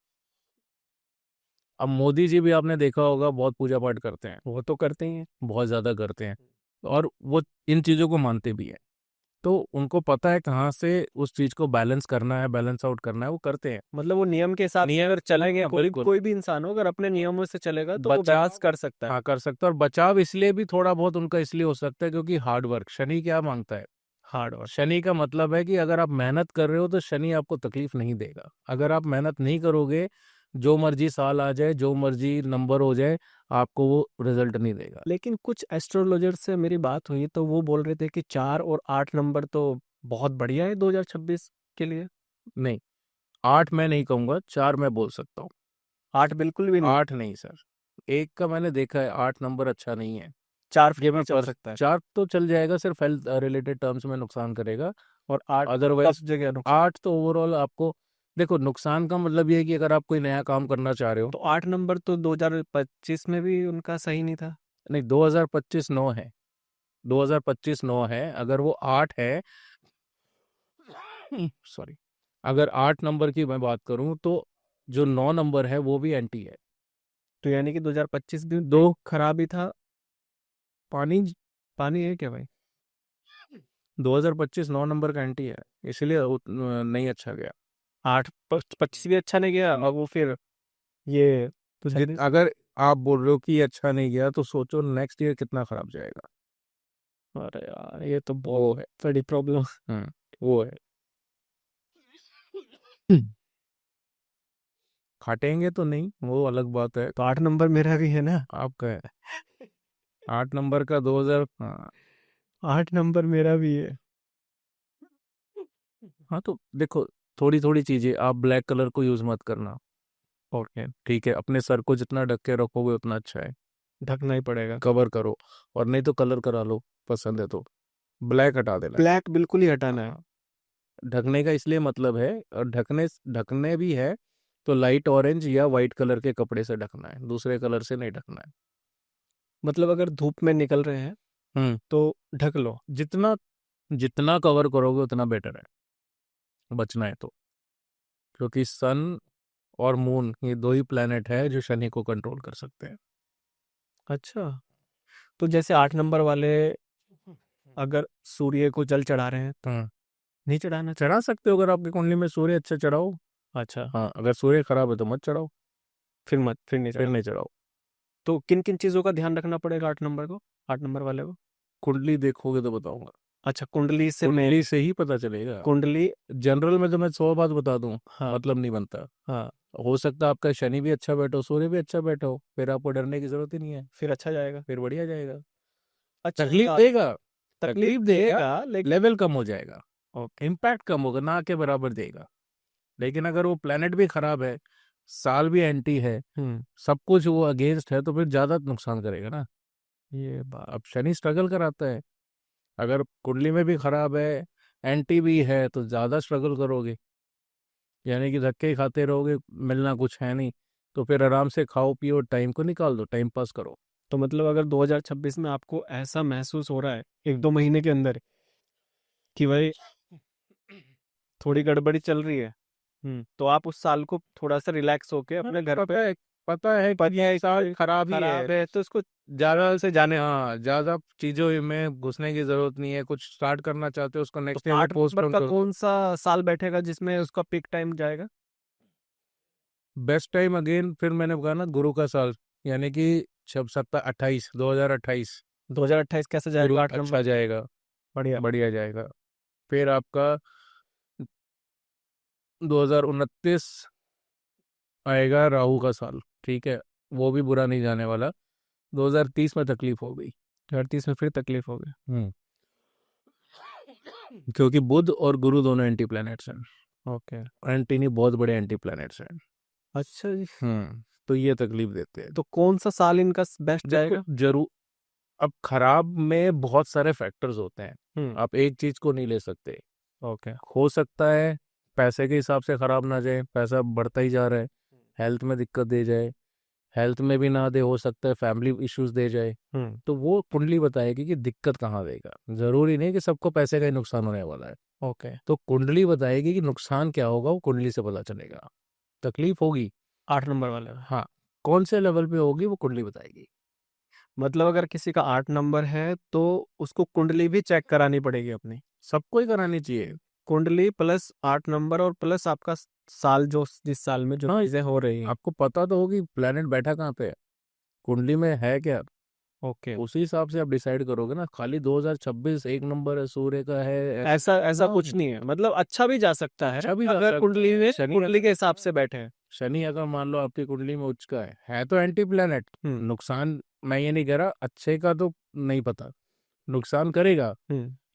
अब मोदी जी भी आपने देखा होगा बहुत पूजा पाठ करते हैं, वो तो करते ही हैं। बहुत ज्यादा करते हैं, और वो इन चीजों को मानते भी हैं, तो उनको पता है कहाँ से उस चीज को बैलेंस करना है, बैलेंस आउट करना है, वो करते हैं। मतलब वो नियम के हिसाब से अगर चलेंगे, बिल्कुल। कोई भी इंसान हो अगर अपने नियमों से चलेगा तो वो बचाव प्रयास कर सकता है। हाँ कर सकता है, और बचाव इसलिए भी थोड़ा बहुत उनका इसलिए हो सकता है क्योंकि हार्ड वर्क, शनि क्या मांगता है, हार्ड वर्क। शनि का मतलब है कि अगर आप मेहनत कर रहे हो तो शनि आपको तकलीफ नहीं देगा। अगर आप मेहनत नहीं करोगे, जो मर्जी साल आ जाए, जो मर्जी नंबर हो जाए, आपको वो रिजल्ट नहीं देगा। लेकिन कुछ एस्ट्रोलॉजर से मेरी बात हुई तो वो बोल रहे थे कि 4 और 8 नंबर तो बहुत बढ़िया है 2026 के लिए। नहीं, 8 मैं नहीं कहूंगा, 4 मैं बोल सकता हूँ। 8 बिल्कुल भी नहीं। 8 नहीं सर, एक का मैंने देखा है, 8 नंबर अच्छा नहीं है। 4 ये फिर मैं भी चल सकता है। 4 तो चल जाएगा, सिर्फ हेल्थ रिलेटेड टर्म्स में नुकसान करेगा, और 8 अदरवाइज सब जगह नुकसान। 8 तो ओवरऑल आपको, देखो नुकसान का मतलब ये है कि अगर आप कोई नया काम करना चाह रहे हो, तो 8 नंबर तो 2025 में भी उनका सही नहीं था। नहीं 2025 9 है, 2025 9 है, अगर वो 8 है, सॉरी, अगर 8 नंबर की मैं बात करूं तो जो 9 नंबर है वो भी एंटी है। तो यानी कि 2025 भी दो खराब ही था। पानी पानी है क्या भाई? 2025 9 नंबर का एंटी है, इसलिए नहीं अच्छा गया। 25 भी अच्छा नहीं गया और वो फिर ये तो अगर आप बोल रहे हो कि ये अच्छा नहीं गया, तो सोचो नेक्स्ट ईयर कितना खराब जाएगा। अरे यार ये तो वो बहुत है। बड़ी प्रॉब्लम। वो है। खाटेंगे तो नहीं, वो अलग बात है। तो 8 नंबर मेरा भी है ना। आपका है 8 नंबर का 2000। हाँ। 8 नंबर मेरा भी है। हाँ तो देखो, थोड़ी थोड़ी चीजें, आप ब्लैक कलर को यूज मत करना। ओके ठीक है, अपने सर को जितना ढक के रखोगे उतना अच्छा है। ढकना ही पड़ेगा। कवर करो, और नहीं तो कलर करा लो, पसंद है तो। ब्लैक हटा देना है। ब्लैक बिल्कुल ही हटाना है। हाँ, ढकने का इसलिए मतलब है, और ढकने ढकने भी है तो लाइट ऑरेंज या वाइट कलर के कपड़े से ढकना है, दूसरे कलर से नहीं ढकना है। मतलब अगर धूप में निकल रहे हैं हम्म। तो ढक लो। जितना जितना कवर करोगे उतना बेटर है, बचना है तो। क्योंकि सन और मून ये दो ही प्लेनेट है जो शनि को कंट्रोल कर सकते हैं। अच्छा, तो जैसे 8 नंबर वाले अगर सूर्य को जल चढ़ा रहे हैं तो हम्म। नहीं चढ़ाना चाहिए। चढ़ा सकते हो, अगर आपकी कुंडली में सूर्य अच्छा चढ़ाओ। अच्छा, हाँ, अगर सूर्य खराब है तो मत चढ़ाओ। फिर नहीं फिर चढ़ा। नहीं चढ़ाओ। तो किन किन चीज़ों का ध्यान रखना पड़ेगा 8 नंबर को, 8 नंबर वाले को। कुंडली देखोगे तो बताऊंगा। अच्छा, कुंडली से मैं कुंडली से ही पता चलेगा। कुंडली। जनरल में तो मैं 100 बात बता दूं, हाँ। मतलब नहीं बनता। हाँ, हो सकता है आपका शनि भी अच्छा बैठो, सूर्य भी अच्छा बैठा हो, फिर आपको डरने की जरूरत ही नहीं है, फिर अच्छा जाएगा। फिर बढ़िया जाएगा। अच्छा तकलीफ देगा, तकलीफ तकलीफ देगा, देगा लेकिन। लेवल कम हो जाएगा, ओके। इम्पैक्ट कम होगा, ना के बराबर देगा। लेकिन अगर वो प्लेनेट भी खराब है, साल भी एंटी है, सब कुछ वो अगेंस्ट है, तो फिर ज्यादा नुकसान करेगा ना। ये बात। अब शनि स्ट्रगल कराता है, अगर कुंडली में भी खराब है, एंटी भी है, तो ज्यादा स्ट्रगल करोगे, यानी कि धक्के ही खाते रहोगे, मिलना कुछ है नहीं। तो फिर आराम से खाओ पियो, टाइम को निकाल दो, टाइम पास करो। तो मतलब अगर 2026 में आपको ऐसा महसूस हो रहा है 1-2 महीने के अंदर कि भाई थोड़ी गड़बड़ी चल रही है, तो आप उस साल को थोड़ा सा रिलैक्स होके अपने घर पे। पता है कि ये साल खराब ही है, खराब है तो उसको। ज्यादा से जाने, हाँ, ज्यादा चीजों में घुसने की जरूरत नहीं है। कुछ स्टार्ट करना चाहते हो उसको नेक्स्ट ईयर में 8 नंबर पोस्टपोन का करो। कौन सा साल बैठेगा जिसमें उसका पीक टाइम जाएगा। बेस्ट टाइम अगेन, फिर मैंने कहा ना, गुरु का साल, यानी कि 2028 2028 कैसे गुरु जाएगा 8 नंबर। अच्छा जाएगा, बढ़िया। बढ़िया जाएगा। फिर आपका 2029 आएगा राहु का साल, ठीक है, वो भी बुरा नहीं जाने वाला। 2030 में तकलीफ हो गई। 2030 में फिर तकलीफ होगी। क्योंकि बुध और गुरु दोनों एंटी प्लैनेट्स हैं, ओके। एंटी नहीं, बहुत बड़े एंटी प्लैनेट्स हैं। अच्छा जी। तो ये तकलीफ देते हैं। तो कौन सा साल इनका बेस्ट देखो जाएगा। जरूर, अब खराब में बहुत सारे फैक्टर्स होते हैं, आप एक चीज को नहीं ले सकते। ओके। हो सकता है पैसे के हिसाब से खराब ना जाए, पैसा बढ़ता ही जा रहा है, हेल्थ में दिक्कत दे जाए, हेल्थ में भी ना दे, हो सकता है फैमिली इश्यूज दे जाए। तो वो कुंडली बताएगी कि दिक्कत कहाँ देगा। जरूरी नहीं कि सबको पैसे का ही नुकसान होने वाला है। ओके। तो कुंडली बताएगी कि नुकसान क्या होगा, वो कुंडली से पता चलेगा। तकलीफ होगी, 8 नंबर वाले में। हाँ, कौन से लेवल पे होगी वो कुंडली बताएगी। मतलब अगर किसी का 8 नंबर है तो उसको कुंडली भी चेक करानी पड़ेगी अपनी। सबको ही करानी चाहिए। कुंडली प्लस 8 नंबर और प्लस आपका साल, जो जिस साल में जो हाँ, चीजें हो रही हैं। आपको पता तो होगी प्लेनेट बैठा कहाँ पे है, कुंडली में है क्या, ओके। उसी हिसाब से आप डिसाइड करोगे ना। खाली 2026 एक नंबर है, सूर्य का है, ऐसा ऐसा ना, कुछ नहीं है, मतलब अच्छा भी जा सकता है अच्छा भी जा अगर सकता कुंडली है। में शनि कुंडली के हिसाब से बैठे हैं। शनि अगर मान लो आपकी कुंडली में उच्च का है तो एंटी प्लेनेट, नुकसान, मैं ये नहीं कह रहा, अच्छे का तो नहीं पता, नुकसान करेगा।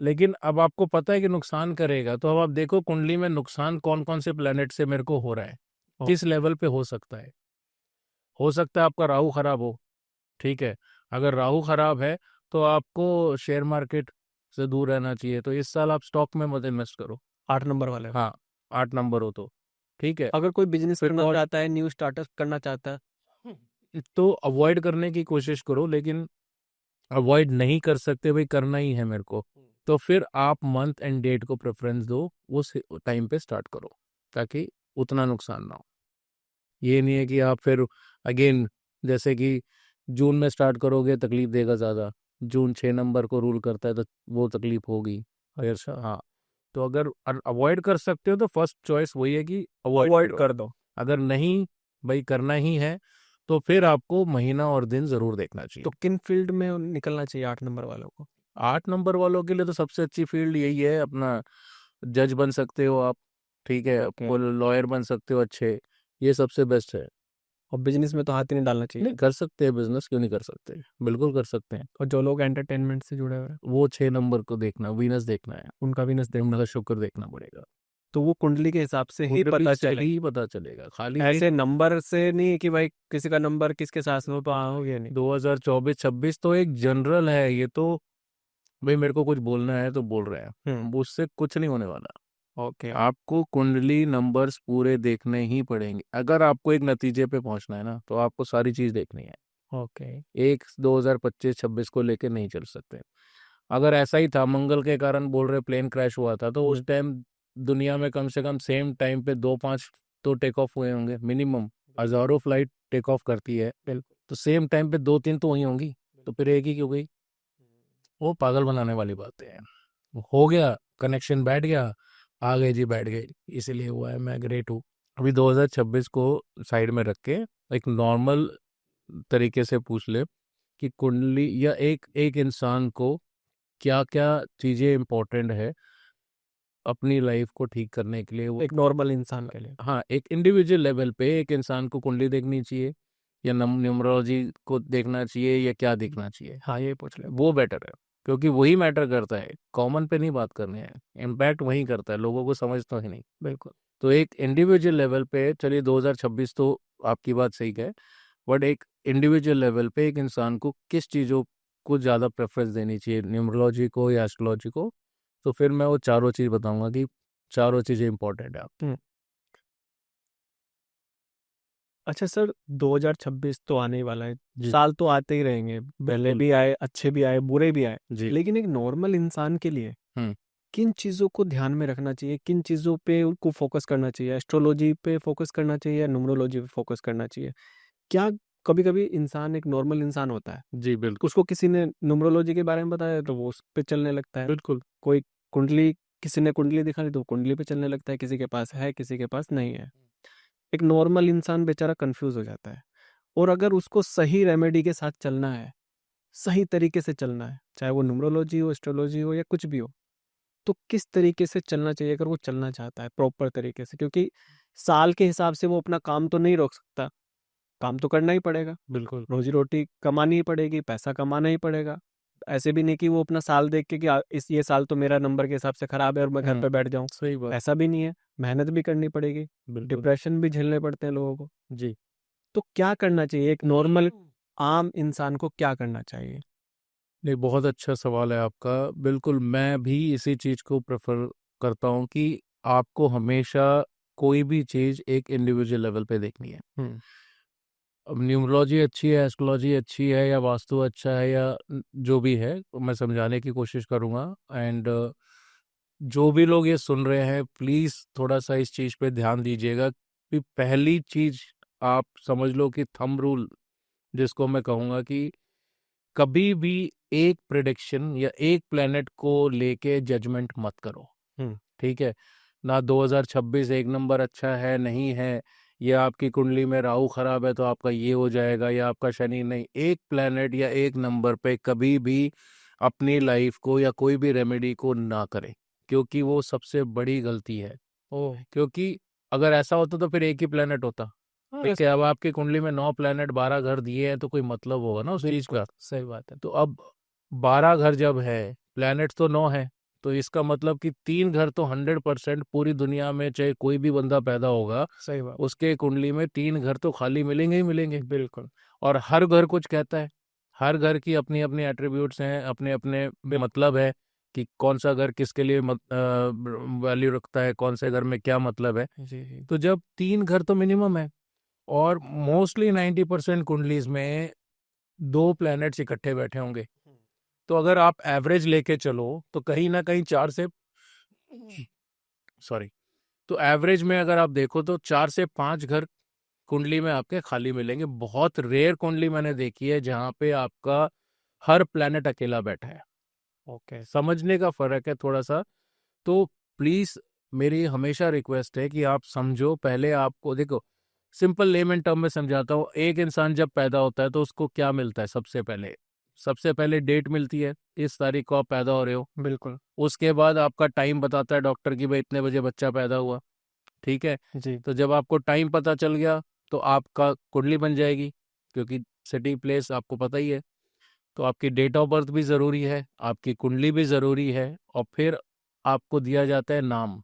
लेकिन अब आपको पता है कि नुकसान करेगा, तो अब आप देखो कुंडली में नुकसान कौन कौन से प्लेनेट से मेरे को हो रहा है, किस लेवल पे हो सकता है। हो सकता है आपका राहु खराब हो, ठीक है, अगर राहु खराब है तो आपको शेयर मार्केट से दूर रहना चाहिए। तो इस साल आप स्टॉक में मत इन्वेस्ट करो। 8 नंबर वाले। हाँ, 8 नंबर हो तो ठीक है। अगर कोई बिजनेस फिर करना कौन, चाहता है, न्यू स्टार्टअप करना चाहता है। तो अवॉइड करने की कोशिश करो, लेकिन अवॉइड नहीं कर सकते भाई, करना ही है मेरे को, तो फिर आप मंथ एंड डेट को प्रेफरेंस दो, उस टाइम पे स्टार्ट करो, ताकि उतना नुकसान ना हो। ये नहीं है कि आप फिर अगेन, जैसे कि जून में स्टार्ट करोगे, तकलीफ देगा ज़्यादा। जून 6 नंबर को रूल करता है, तो वो तकलीफ होगी। अच्छा। हाँ, तो अगर अवॉइड कर सकते हो तो फर्स्ट चॉइस वही है कि अवॉइड अवॉइड करो। कर दो। अगर नहीं भाई करना ही है, तो फिर आपको महीना और दिन ज़रूर देखना तो चाहिए। किन फील्ड में निकलना चाहिए 8 नंबर वालों को। 8 नंबर वालों के लिए तो सबसे अच्छी फील्ड यही है अपना, जज बन सकते हो आप, ठीक है, लॉयर बन सकते हो अच्छे, ये सबसे बेस्ट है। और बिजनेस में तो हाथ ही नहीं डालना चाहिए। नहीं कर सकते हैं बिजनेस, क्यों नहीं कर सकते, बिल्कुल कर सकते हैं। और जो लोग एंटरटेनमेंट से जुड़े हुए हैं वो 6 नंबर को देखना, वीनस देखना है, उनका वीनस देख, उनका शुक्र देखना पड़ेगा, तो वो कुंडली के हिसाब से ही कुंडली पता से चले, ही पता चलेगा। खाली ऐसे नंबर से नहीं कि भाई किसी का नंबर किसके साथ में हो गया नहीं। 2024-26 तो एक जनरल है, ये तो भाई मेरे को कुछ बोलना है तो बोल रहे हैं, उससे कुछ नहीं होने वाला। ओके। आपको कुंडली नंबर्स पूरे देखने ही पड़ेंगे, अगर आपको एक नतीजे पे पहुंचना है ना, तो आपको सारी चीज देखनी है। ओके। एक 2025-26 को लेके नहीं चल सकते। अगर ऐसा ही था, मंगल के कारण बोल रहे प्लेन क्रैश हुआ था, तो उस टाइम दुनिया में कम से कम सेम टाइम पे 2-5 तो टेक ऑफ हुए होंगे मिनिमम। हजारों फ्लाइट टेक ऑफ करती है, तो सेम टाइम पे 2-3 तो हुई होंगी, तो फिर एक ही क्यों गई? वो पागल बनाने वाली बातें हैं। हो गया, कनेक्शन बैठ गया, आ गए जी, बैठ गए, इसीलिए हुआ है। मैं ग्रेट हूँ। अभी 2026 को साइड में रख के एक नॉर्मल तरीके से पूछ ले कि कुंडली या एक एक इंसान को क्या क्या चीज़ें इम्पोर्टेंट है अपनी लाइफ को ठीक करने के लिए। वो एक नॉर्मल इंसान के लिए, हाँ, एक इंडिविजुअल लेवल पे एक इंसान को कुंडली देखनी चाहिए या न्यूमरोलॉजी को देखना चाहिए या क्या देखना चाहिए, हाँ ये पूछ ले। वो बेटर है, क्योंकि वही मैटर करता है। कॉमन पे नहीं बात करनी है, इम्पैक्ट वही करता है, लोगों को समझता ही नहीं। बिल्कुल। तो एक इंडिविजुअल लेवल पे चलिए 2026 तो आपकी बात सही है, बट एक इंडिविजुअल लेवल पे एक इंसान को किस चीज़ों को ज़्यादा प्रेफरेंस देनी चाहिए, न्यूमरोलॉजी को या एस्ट्रोलॉजी को, तो फिर मैं वो चारों चीज़ बताऊंगा कि चारों चीज़ें इंपॉर्टेंट है आप। अच्छा सर, 2026 तो आने ही वाला है, जी। साल तो आते ही रहेंगे, भले बिल्कुल। भी आए, अच्छे भी आए, बुरे भी आए, जी। लेकिन एक नॉर्मल इंसान के लिए हम्म। किन चीज़ों को ध्यान में रखना चाहिए, किन चीज़ों पे उनको फोकस करना चाहिए, एस्ट्रोलॉजी पे फोकस करना चाहिए या न्यूमरोलॉजी पे फोकस करना चाहिए? क्या कभी कभी इंसान एक नॉर्मल इंसान होता है, जी बिल्कुल। उसको किसी ने न्यूमरोलॉजी के बारे में बताया तो वो उस पे चलने लगता है, बिल्कुल। कोई कुंडली, किसी ने कुंडली दिखा दी तो वो कुंडली पे चलने लगता है, किसी के पास है किसी के पास नहीं है। एक नॉर्मल इंसान बेचारा कंफ्यूज हो जाता है, और अगर उसको सही रेमेडी के साथ चलना है, सही तरीके से चलना है, चाहे वो न्यूमरोलॉजी हो, एस्ट्रोलॉजी हो या कुछ भी हो, तो किस तरीके से चलना चाहिए अगर वो चलना चाहता है प्रॉपर तरीके से? क्योंकि साल के हिसाब से वो अपना काम तो नहीं रोक सकता, काम तो करना ही पड़ेगा, बिल्कुल। रोजी रोटी कमानी ही पड़ेगी, पैसा कमाना ही पड़ेगा। ऐसे भी नहीं कि वो अपना साल देख के कि इस ये साल तो मेरा नंबर के हिसाब से खराब है और मैं घर पे बैठ जाऊं, सही बात। ऐसा भी नहीं है, मेहनत भी करनी पड़ेगी, बिल्कुल। डिप्रेशन भी झेलने पड़ते हैं लोगों को। जी। तो क्या करना चाहिए एक नॉर्मल आम इंसान को, क्या करना चाहिए? नहीं, बहुत अच्छा सवाल है आपका। बिल्कुल, मैं भी इसी चीज़ को प्रेफर करता हूँ कि आपको हमेशा कोई भी चीज़ एक इंडिविजुअल लेवल पे देखनी है। अब न्यूमरोलॉजी अच्छी है, एस्ट्रोलॉजी अच्छी है या वास्तु अच्छा है या जो भी है, मैं समझाने की कोशिश करूँगा। एंड जो भी लोग ये सुन रहे हैं, प्लीज़ थोड़ा सा इस चीज़ पे ध्यान दीजिएगा कि पहली चीज़ आप समझ लो कि थंब रूल जिसको मैं कहूँगा कि कभी भी एक प्रेडिक्शन या एक प्लेनेट को लेके जजमेंट मत करो। ठीक है ना? 2026 एक नंबर अच्छा है नहीं है, या आपकी कुंडली में राहु खराब है तो आपका ये हो जाएगा या आपका शनि, नहीं। एक प्लेनेट या एक नंबर पे कभी भी अपनी लाइफ को या कोई भी रेमेडी को ना करें, क्योंकि वो सबसे बड़ी गलती है। क्योंकि अगर ऐसा होता तो फिर एक ही प्लेनेट होता। ठीक है, अब आपकी कुंडली में 9 प्लेनेट 12 घर दिए हैं तो कोई मतलब होगा ना उस चीज का। सही बात है। तो अब 12 घर जब है, प्लेनेट तो 9 है, तो इसका मतलब कि 3 घर तो 100% पूरी दुनिया में चाहे कोई भी बंदा पैदा होगा, सही बात, उसके कुंडली में 3 घर तो खाली मिलेंगे ही मिलेंगे। बिल्कुल। और हर घर कुछ कहता है, हर घर की अपनी अपनी एट्रीब्यूट्स हैं, अपने अपने मतलब है कि कौन सा घर किसके लिए वैल्यू रखता है, कौन से घर में क्या मतलब है। जी। तो जब 3 घर तो मिनिमम है, और मोस्टली 90% कुंडलीज में 2 प्लैनेट्स इकट्ठे बैठे होंगे, तो अगर आप एवरेज लेके चलो तो कहीं ना कहीं 4 से सॉरी तो एवरेज में अगर आप देखो तो 4 से 5 घर कुंडली में आपके खाली मिलेंगे। बहुत रेयर कुंडली मैंने देखी है जहाँ पे आपका हर प्लैनेट अकेला बैठा है। ओके। समझने का फर्क है थोड़ा सा। तो प्लीज मेरी हमेशा रिक्वेस्ट है कि आप समझो। पहले आपको देखो, सिंपल लेमन टर्म में समझाता हूँ। एक इंसान जब पैदा होता है तो उसको क्या मिलता है? सबसे पहले सबसे पहले डेट मिलती है, इस तारीख को आप पैदा हो रहे हो। बिल्कुल उसके बाद आपका टाइम बताता है डॉक्टर की भाई इतने बजे बच्चा पैदा हुआ, ठीक है। जी। तो जब आपको टाइम पता चल गया तो आपका कुंडली बन जाएगी, क्योंकि सिटी प्लेस आपको पता ही है। तो आपकी डेट ऑफ बर्थ भी ज़रूरी है, आपकी कुंडली भी ज़रूरी है, और फिर आपको दिया जाता है नाम।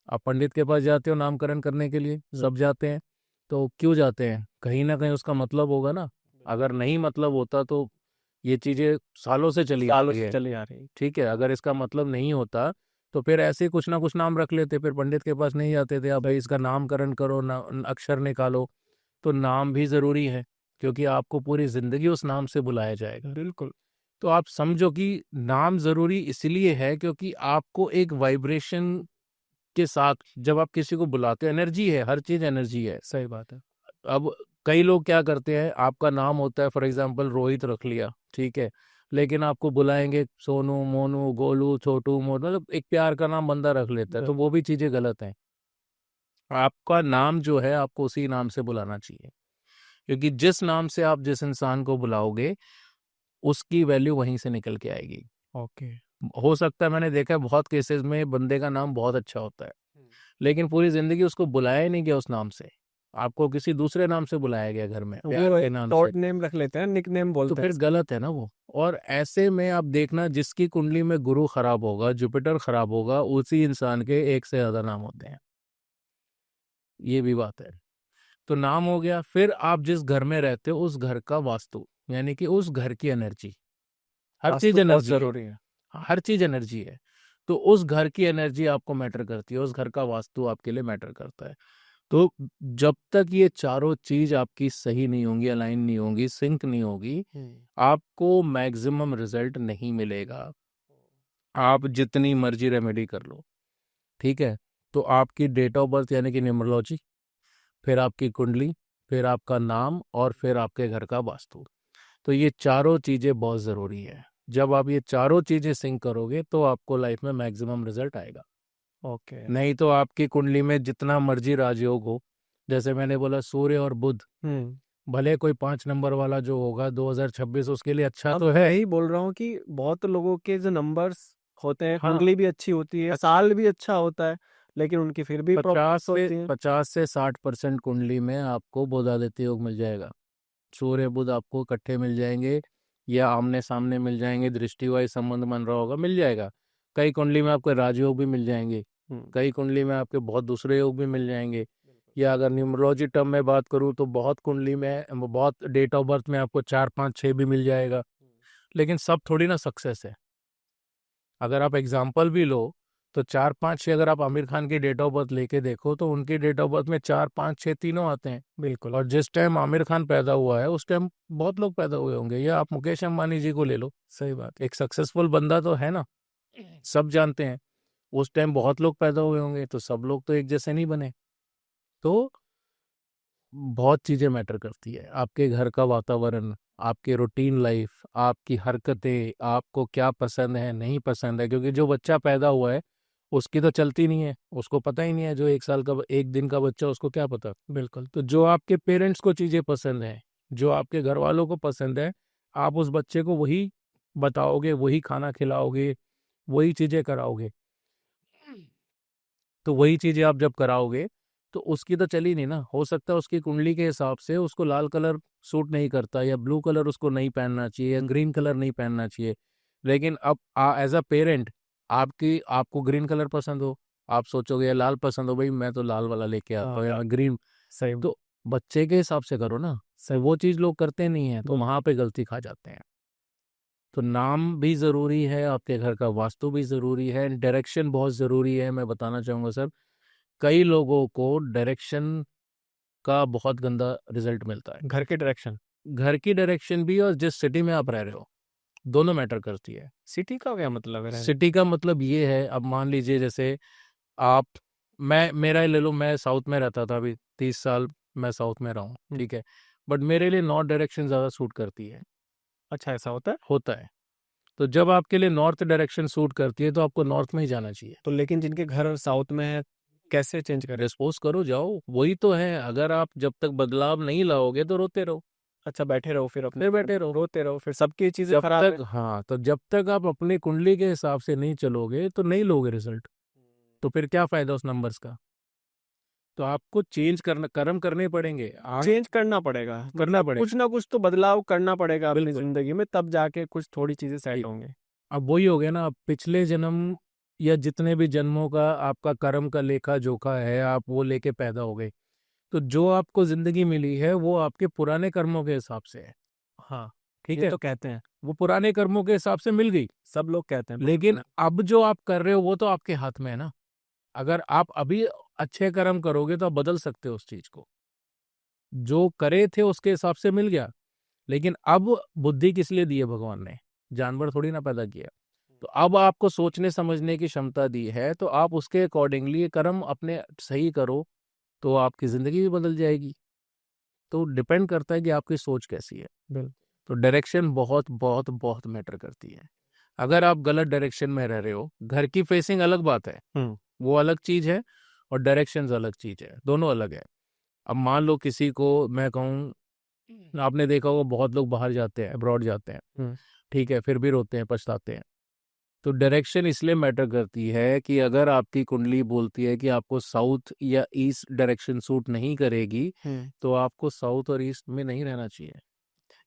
आप पंडित के पास जाते हो नामकरण करने के लिए, सब जाते हैं। तो क्यों जाते हैं? कहीं ना कहीं उसका मतलब होगा ना। अगर नहीं मतलब होता तो ये चीज़ें सालों से चली आ सालों रही से है, चली आ रही। ठीक है। अगर इसका मतलब नहीं होता तो फिर ऐसे ही कुछ ना कुछ नाम रख लेते, फिर पंडित के पास नहीं जाते थे, अब भाई इसका नामकरण करो ना, अक्षर निकालो। तो नाम भी ज़रूरी है, क्योंकि आपको पूरी ज़िंदगी उस नाम से बुलाया जाएगा। बिल्कुल। तो आप समझो कि नाम ज़रूरी इसलिए है क्योंकि आपको एक वाइब्रेशन के साथ जब आप किसी को बुलाते हो, एनर्जी है, हर चीज़ एनर्जी है। सही बात है। अब कई लोग क्या करते हैं, आपका नाम होता है फॉर एग्जांपल रोहित रख लिया, ठीक है, लेकिन आपको बुलाएंगे सोनू, मोनू, गोलू, छोटू, मोनू, मतलब एक प्यार का नाम बंदा रख लेता है, तो वो भी चीज़ें गलत हैं। आपका नाम जो है आपको उसी नाम से बुलाना चाहिए, क्योंकि जिस नाम से आप जिस इंसान को बुलाओगे उसकी वैल्यू वहीं से निकल के आएगी। ओके। हो सकता है, मैंने देखा है बहुत केसेस में बंदे का नाम बहुत अच्छा होता है, लेकिन पूरी जिंदगी उसको बुलाया ही नहीं गया उस नाम से, आपको किसी दूसरे नाम से बुलाया गया घर में, प्यार वो के नाम से। शॉर्ट नेम रख लेते हैं, निक नेम तो बोलते फिर हैं। गलत है ना वो। और ऐसे में आप देखना, जिसकी कुंडली में गुरु खराब होगा, जुपिटर खराब होगा, उसी इंसान के एक से ज्यादा नाम होते हैं, ये भी बात है। तो नाम हो गया, फिर आप जिस घर में रहते हो उस घर का वास्तु, यानी कि उस घर की एनर्जी। हर चीज वास्तु बहुत एनर्जी है, जरूरी है। हर चीज एनर्जी है। तो उस घर की एनर्जी आपको मैटर करती है, उस घर का वास्तु आपके लिए मैटर करता है। तो जब तक ये चारों चीज आपकी सही नहीं होंगी, अलाइन नहीं होंगी, सिंक नहीं होगी, आपको मैक्सिमम रिजल्ट नहीं मिलेगा। आप जितनी मर्जी रेमेडी कर लो, ठीक है। तो आपकी डेट ऑफ बर्थ यानी कि न्यूमरोलॉजी, फिर आपकी कुंडली, फिर आपका नाम, और फिर आपके घर का वास्तु। तो ये चारों चीज़ें बहुत ज़रूरी है। जब आप ये चारों चीज़ें सिंक करोगे तो आपको लाइफ में मैक्सिमम रिजल्ट आएगा। ओके। नहीं तो आपकी कुंडली में जितना मर्जी राजयोग हो, जैसे मैंने बोला सूर्य और बुध, भले कोई 5 नंबर वाला जो होगा 2026 उसके लिए अच्छा अब तो है। यही बोल रहा हूँ कि बहुत लोगों के जो नंबर्स होते हैं, हाँ, कुंडली भी अच्छी होती है, साल भी अच्छा होता है, लेकिन उनकी फिर भी प्रॉब्लम होती है। 50 से 60% कुंडली में आपको बुध आदित्य योग मिल जाएगा। सूर्य बुध आपको इकट्ठे मिल जाएंगे, या आमने सामने मिल जाएंगे, दृष्टि वाइज संबंध बन रहा होगा, मिल जाएगा। कई कुंडली में आपको राजयोग भी मिल जाएंगे, कई कुंडली में आपके बहुत दूसरे योग भी मिल जाएंगे। या अगर न्यूमरोलॉजी टर्म में बात करूँ तो बहुत कुंडली में, बहुत डेट ऑफ बर्थ में आपको 4, 5, 6 भी मिल जाएगा। लेकिन सब थोड़ी ना सक्सेस है। अगर आप एग्जाम्पल भी लो तो 4, 5, 6 अगर आप आमिर खान की डेट ऑफ बर्थ लेके देखो तो उनकी डेट ऑफ बर्थ में 4, 5, 6 तीनों आते हैं। बिल्कुल। और जिस टाइम आमिर खान पैदा हुआ है उस टाइम बहुत लोग पैदा हुए होंगे। या आप मुकेश अंबानी जी को ले लो, सही बात। एक सक्सेसफुल बंदा तो है ना, सब जानते हैं। उस टाइम बहुत लोग पैदा हुए होंगे, तो सब लोग तो एक जैसे नहीं बने। तो बहुत चीज़ें मैटर करती है, आपके घर का वातावरण, आपके रूटीन लाइफ, आपकी हरकतें, आपको क्या पसंद है नहीं पसंद है। क्योंकि जो बच्चा पैदा हुआ है उसकी तो चलती नहीं है, उसको पता ही नहीं है। जो 1 साल का, 1 दिन का बच्चा, उसको क्या पता। बिल्कुल। तो जो आपके पेरेंट्स को चीज़ें पसंद है, जो आपके घर वालों को पसंद है, आप उस बच्चे को वही बताओगे, वही खाना खिलाओगे, वही चीज़ें कराओगे। तो वही चीज़ें आप जब कराओगे तो उसकी तो चली नहीं ना। हो सकता है उसकी कुंडली के हिसाब से उसको लाल कलर सूट नहीं करता, या ब्लू कलर उसको नहीं पहनना चाहिए, या ग्रीन कलर नहीं पहनना चाहिए। लेकिन अब एज अ पेरेंट आपको ग्रीन कलर पसंद हो, आप सोचोगे या लाल पसंद हो, भाई मैं तो लाल वाला लेके आता हूँ, या ग्रीन। सही। तो बच्चे के हिसाब से करो ना। सही, वो चीज़ लोग करते नहीं है, तो वहाँ पे गलती खा जाते हैं। तो नाम भी ज़रूरी है, आपके घर का वास्तु भी ज़रूरी है, डायरेक्शन बहुत ज़रूरी है। मैं बताना चाहूँगा सर, कई लोगों को डायरेक्शन का बहुत गंदा रिजल्ट मिलता है। घर के डायरेक्शन। घर की डायरेक्शन भी और जिस सिटी में आप रह रहे हो, दोनों मैटर करती है। सिटी का क्या मतलब है? सिटी का मतलब ये है, अब मान लीजिए जैसे आप, मैं मेरा ही ले लो, मैं साउथ में रहता था, अभी 30 साल मैं साउथ में रहा हूँ, ठीक है। बट मेरे लिए नॉर्थ डायरेक्शन ज़्यादा सूट करती है। अच्छा, ऐसा होता है? होता है। तो जब आपके लिए नॉर्थ डायरेक्शन सूट करती है तो आपको नॉर्थ में ही जाना चाहिए। तो लेकिन जिनके घर साउथ में है, कैसे चेंज करें? डिस्पोज करो, जाओ, वही तो है। अगर आप जब तक बदलाव नहीं लाओगे तो रोते रहो। अच्छा, बैठे रहो फिर अपने फिर बैठे रहो। रोते रहो, फिर सबकी चीजें जब खराब है। तक हाँ, तो जब तक आप अपनी कुंडली के हिसाब से नहीं चलोगे तो नहीं लोगे रिजल्ट। तो फिर क्या फायदा उस नंबर्स का। तो आपको चेंज करना, कर्म करने पड़ेंगे, चेंज करना पड़ेगा, करना मतलब पड़ेगा। कुछ ना कुछ तो बदलाव करना पड़ेगा अपनी बिल्कुल। जिंदगी में, तब जाके कुछ थोड़ी चीजें सेट जी। होंगे। अब वही हो गया ना, अब पिछले जन्म या जितने भी जन्मों का आपका कर्म का लेखा जोखा है, आप वो लेके पैदा हो गए। तो जो आपको जिंदगी मिली है वो आपके पुराने कर्मों के हिसाब से है। हाँ, ठीक ये है, तो कहते हैं, वो पुराने कर्मों के हिसाब से मिल गई। सब लोग कहते हैं। लेकिन अब जो आप कर रहे हो वो तो आपके हाथ में है ना। अगर आप अभी अच्छे कर्म करोगे तो आप बदल सकते हो उस चीज को। जो करे थे उसके हिसाब से मिल गया। लेकिन अब बुद्धि किस लिए दी है भगवान ने, जानवर थोड़ी ना पैदा किया। तो अब आपको सोचने समझने की क्षमता दी है, तो आप उसके अकॉर्डिंगली कर्म अपने सही करो, तो आपकी जिंदगी भी बदल जाएगी। तो डिपेंड करता है कि आपकी सोच कैसी है। बिल्कुल। तो डायरेक्शन बहुत बहुत बहुत मैटर करती है। अगर आप गलत डायरेक्शन में रह रहे हो, घर की फेसिंग अलग बात है, वो अलग चीज है, और डायरेक्शन अलग चीज है, दोनों अलग है। अब मान लो किसी को मैं कहूँ, आपने देखा होगा बहुत लोग बाहर जाते हैं, अब्रॉड जाते हैं, ठीक है, फिर भी रोते हैं, पछताते हैं। तो डायरेक्शन इसलिए मैटर करती है कि अगर आपकी कुंडली बोलती है कि आपको साउथ या ईस्ट डायरेक्शन सूट नहीं करेगी, तो आपको साउथ और ईस्ट में नहीं रहना चाहिए।